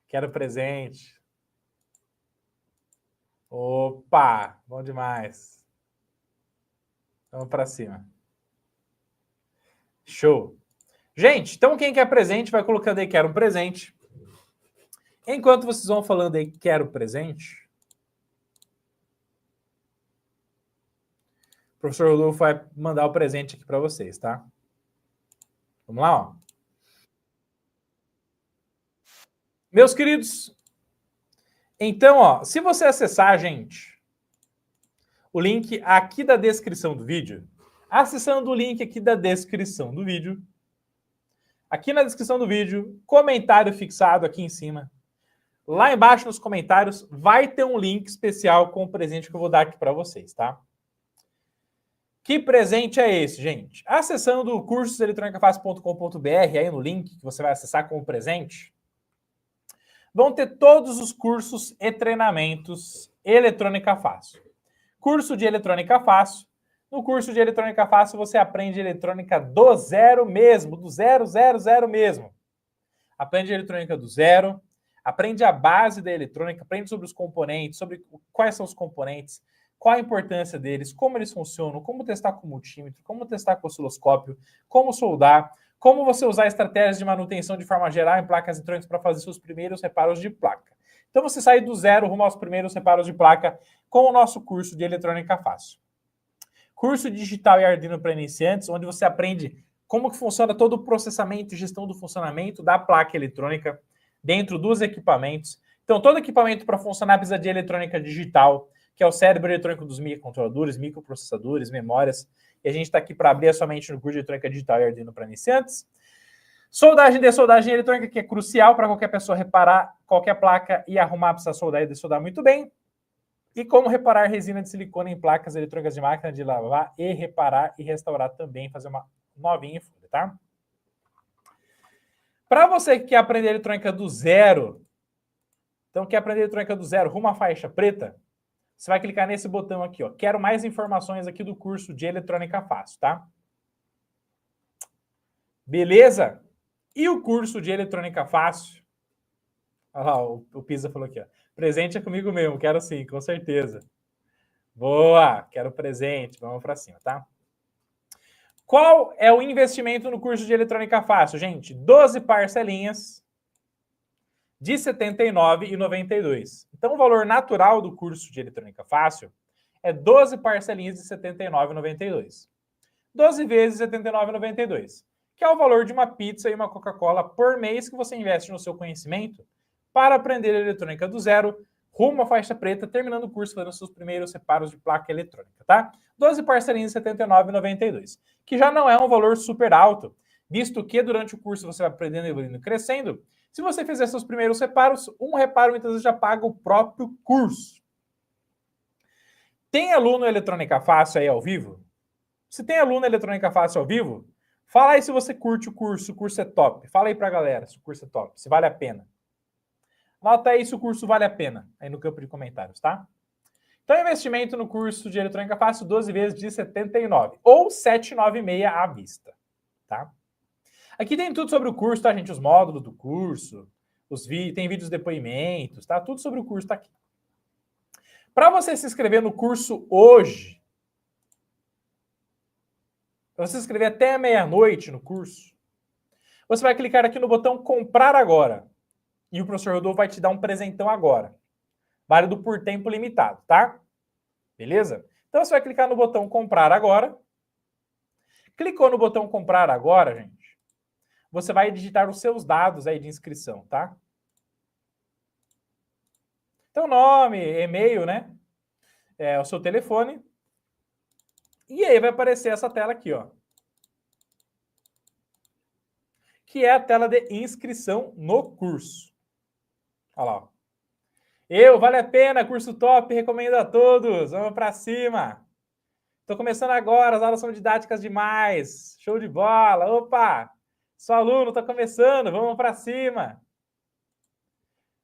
Quero presente. Opa! Bom demais. Vamos para cima. Show. Gente, então quem quer presente vai colocando aí quero um presente. Enquanto vocês vão falando aí quero presente, o professor Rodolfo vai mandar o presente aqui para vocês, tá? Vamos lá, ó. Meus queridos, então, ó, se você acessar, gente, o link aqui da descrição do vídeo, acessando o link aqui da descrição do vídeo, aqui na descrição do vídeo, comentário fixado aqui em cima, lá embaixo nos comentários vai ter um link especial com o presente que eu vou dar aqui para vocês, tá? Que presente é esse, gente? Acessando o cursoseletronicafácil.com.br, aí no link que você vai acessar com o presente, vão ter todos os cursos e treinamentos Eletrônica Fácil. Curso de Eletrônica Fácil. No curso de Eletrônica Fácil você aprende eletrônica do zero mesmo, do zero, zero, zero mesmo. Aprende eletrônica do zero, aprende a base da eletrônica, aprende sobre os componentes, sobre quais são os componentes, qual a importância deles, como eles funcionam, como testar com multímetro, como testar com osciloscópio, como soldar, como você usar estratégias de manutenção de forma geral em placas eletrônicas para fazer seus primeiros reparos de placa. Então você sai do zero rumo aos primeiros reparos de placa com o nosso curso de Eletrônica Fácil. Curso digital e Arduino para iniciantes, onde você aprende como que funciona todo o processamento e gestão do funcionamento da placa eletrônica dentro dos equipamentos. Então, todo equipamento para funcionar precisa de eletrônica digital, que é o cérebro eletrônico dos microcontroladores, microprocessadores, memórias. E a gente está aqui para abrir a sua mente no curso de eletrônica digital e Arduino para iniciantes. Soldagem e dessoldagem eletrônica, que é crucial para qualquer pessoa reparar qualquer placa e arrumar, precisa soldar e dessoldar muito bem. E como reparar resina de silicone em placas eletrônicas de máquina de lavar e reparar e restaurar também, fazer uma novinha em folha, tá? Para você que quer aprender eletrônica do zero, então quer aprender eletrônica do zero, rumo à faixa preta, você vai clicar nesse botão aqui, ó. Quero mais informações aqui do curso de Eletrônica Fácil, tá? Beleza? E o curso de Eletrônica Fácil? Olha lá, o Pisa falou aqui, ó. Presente é comigo mesmo, quero sim, com certeza. Boa, quero presente, vamos para cima, tá? Qual é o investimento no curso de Eletrônica Fácil, gente? 12 parcelinhas de R$ 79,92. Então, o valor natural do curso de Eletrônica Fácil é 12 parcelinhas de R$ 79,92. 12 vezes R$ 79,92, que é o valor de uma pizza e uma Coca-Cola por mês que você investe no seu conhecimento para aprender eletrônica do zero, rumo à faixa preta, terminando o curso fazendo seus primeiros reparos de placa eletrônica, tá? 12 parcelinhas de R$ 79,92, que já não é um valor super alto, visto que durante o curso você vai aprendendo, evoluindo e crescendo. Se você fizer seus primeiros reparos, um reparo muitas vezes já paga o próprio curso. Tem aluno Eletrônica Fácil aí ao vivo? Se tem aluno Eletrônica Fácil ao vivo, fala aí se você curte o curso é top. Fala aí pra galera se o curso é top, se vale a pena. Anota aí se o curso vale a pena, aí no campo de comentários, tá? Então, investimento no curso de Eletrônica Fácil, 12 vezes de 79, ou 796 à vista, tá? Aqui tem tudo sobre o curso, tá, gente? Os módulos do curso, tem vídeos depoimentos, tá? Tudo sobre o curso tá aqui. Para você se inscrever no curso hoje, para você se inscrever até meia-noite no curso, você vai clicar aqui no botão comprar agora. E o professor Rodolfo vai te dar um presentão agora. Válido por tempo limitado, tá? Beleza? Então você vai clicar no botão comprar agora. Clicou no botão comprar agora, gente. Você vai digitar os seus dados aí de inscrição, tá? Então, nome, e-mail, né? O seu telefone. E aí vai aparecer essa tela aqui, ó. Que é a tela de inscrição no curso. Olha lá, ó. Vale a pena, curso top, recomendo a todos. Vamos para cima. Tô começando agora, as aulas são didáticas demais. Show de bola. Opa! Sou aluno, tô começando, vamos para cima.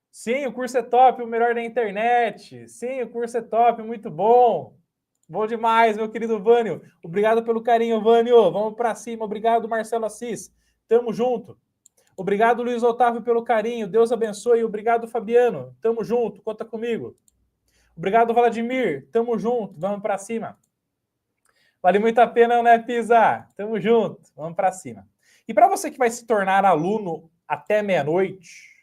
Sim, o curso é top, o melhor da internet. Sim, o curso é top, muito bom. Bom demais, meu querido Vânio. Obrigado pelo carinho, Vânio. Vamos para cima. Obrigado, Marcelo Assis. Tamo junto. Obrigado, Luiz Otávio, pelo carinho. Deus abençoe. Obrigado, Fabiano. Tamo junto. Conta comigo. Obrigado, Vladimir. Tamo junto. Vamos para cima. Vale muito a pena, né, Pisa? Tamo junto. Vamos para cima. E para você que vai se tornar aluno até meia-noite,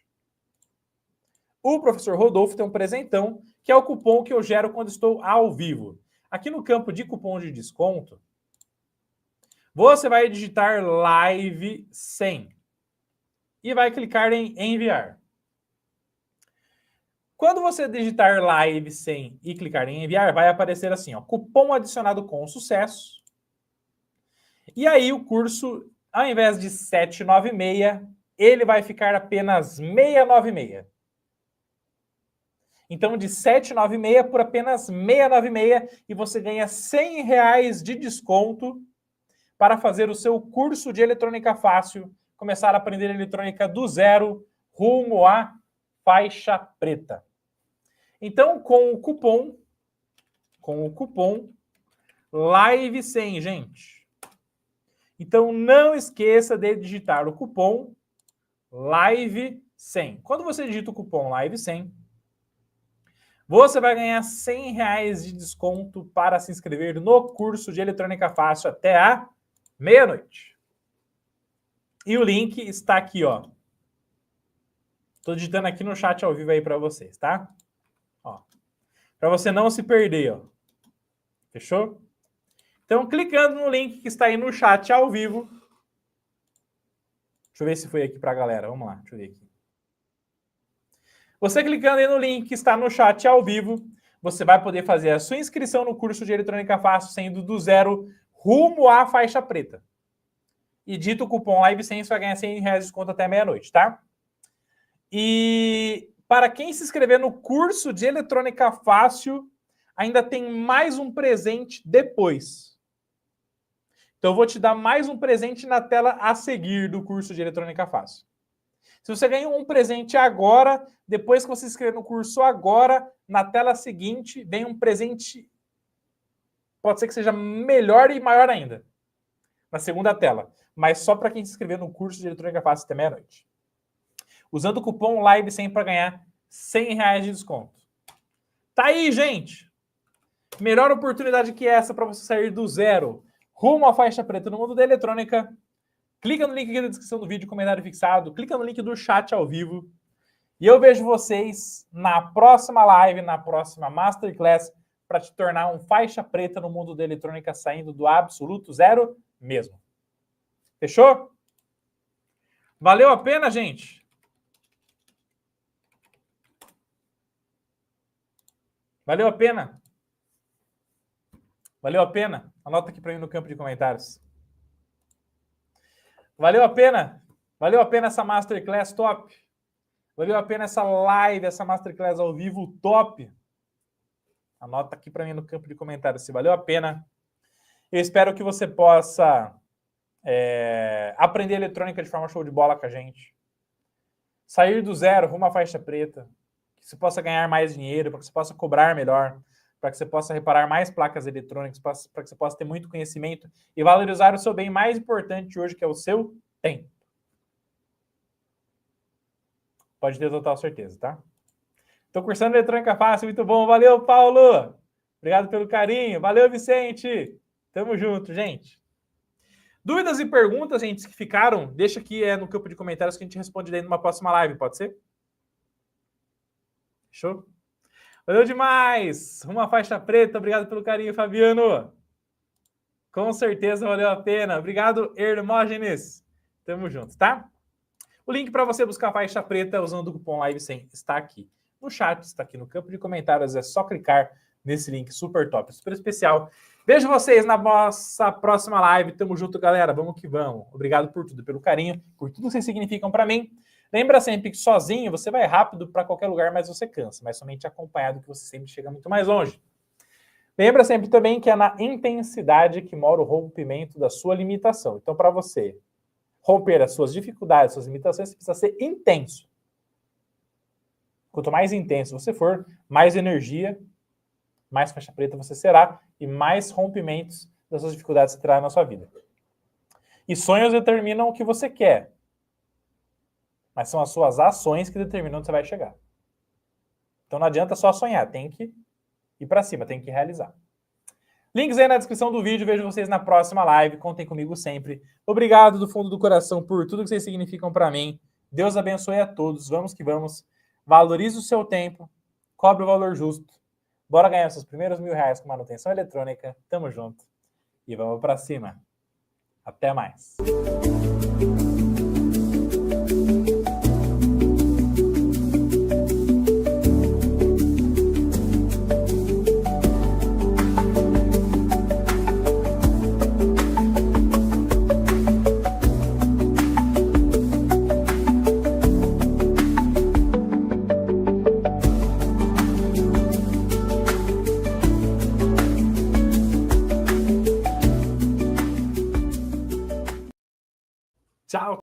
o professor Rodolfo tem um presentão, que é o cupom que eu gero quando estou ao vivo. Aqui no campo de cupom de desconto, você vai digitar live 100 e vai clicar em enviar. Quando você digitar live 100 e clicar em enviar, vai aparecer assim, ó, cupom adicionado com sucesso. E aí o curso, ao invés de 796, ele vai ficar apenas 696. Então, de 796 por apenas 696 e você ganha R$100 de desconto para fazer o seu curso de eletrônica fácil, começar a aprender eletrônica do zero, rumo à faixa preta. Então, com o cupom LIVE100, gente. Então, não esqueça de digitar o cupom LIVE100. Quando você digita o cupom LIVE100, você vai ganhar R$100 de desconto para se inscrever no curso de eletrônica fácil até a meia-noite. E o link está aqui, ó. Estou digitando aqui no chat ao vivo aí para vocês, tá? Ó, para você não se perder, ó. Fechou? Então, clicando no link que está aí no chat ao vivo. Deixa eu ver se foi aqui para a galera. Vamos lá, deixa eu ver aqui. Você clicando aí no link que está no chat ao vivo, você vai poder fazer a sua inscrição no curso de eletrônica fácil, sendo do zero rumo à faixa preta. E dito o cupom LIVE100, você vai ganhar R$100 de desconto até meia-noite, tá? E para quem se inscrever no curso de eletrônica fácil, ainda tem mais um presente depois. Então, eu vou te dar mais um presente na tela a seguir do curso de eletrônica fácil. Se você ganhou um presente agora, depois que você se inscrever no curso agora, na tela seguinte, vem um presente, pode ser que seja melhor e maior ainda, na segunda tela. Mas só para quem se inscrever no curso de eletrônica fácil até meia-noite. Usando o cupom LIVE100 para ganhar R$100 de desconto. Tá aí, gente! Melhor oportunidade que essa para você sair do zero rumo à faixa preta no mundo da eletrônica. Clica no link aqui na descrição do vídeo, comentário fixado. Clica no link do chat ao vivo. E eu vejo vocês na próxima live, na próxima Masterclass para te tornar um faixa preta no mundo da eletrônica, saindo do absoluto zero mesmo. Fechou? Valeu a pena, gente? Valeu a pena? Valeu a pena? Anota aqui para mim no campo de comentários. Valeu a pena? Valeu a pena essa Masterclass top? Valeu a pena essa live, essa Masterclass ao vivo top? Anota aqui para mim no campo de comentários se valeu a pena. Eu espero que você possa aprender eletrônica de forma show de bola com a gente. Sair do zero, rumo à faixa preta. Que você possa ganhar mais dinheiro, para que você possa cobrar melhor, para que você possa reparar mais placas eletrônicas, para que você possa ter muito conhecimento e valorizar o seu bem mais importante hoje, que é o seu tempo. Pode ter total certeza, tá? Estou cursando eletrônica fácil, muito bom. Valeu, Paulo! Obrigado pelo carinho. Valeu, Vicente! Tamo junto, gente. Dúvidas e perguntas, gente, que ficaram, deixa aqui no campo de comentários que a gente responde daí numa próxima live, pode ser? Fechou? Valeu demais! Uma faixa preta, obrigado pelo carinho, Fabiano. Com certeza valeu a pena. Obrigado, Hermógenes. Tamo junto, tá? O link para você buscar a faixa preta usando o cupom LIVE100 está aqui no chat, está aqui no campo de comentários. É só clicar nesse link super top, super especial. Vejo vocês na nossa próxima live. Tamo junto, galera. Vamos que vamos. Obrigado por tudo, pelo carinho, por tudo que vocês significam para mim. Lembra sempre que sozinho você vai rápido para qualquer lugar, mas você cansa. Mas somente acompanhado que você sempre chega muito mais longe. Lembra sempre também que é na intensidade que mora o rompimento da sua limitação. Então, para você romper as suas dificuldades, suas limitações, você precisa ser intenso. Quanto mais intenso você for, mais energia, mais faixa preta você será e mais rompimentos das suas dificuldades você terá na sua vida. E sonhos determinam o que você quer. Mas são as suas ações que determinam onde você vai chegar. Então não adianta só sonhar, tem que ir para cima, tem que realizar. Links aí na descrição do vídeo, vejo vocês na próxima live, contem comigo sempre. Obrigado do fundo do coração por tudo que vocês significam para mim. Deus abençoe a todos, vamos que vamos. Valorize o seu tempo, cobre o valor justo. Bora ganhar seus primeiros R$1.000 com manutenção eletrônica. Tamo junto e vamos para cima. Até mais. Tchau.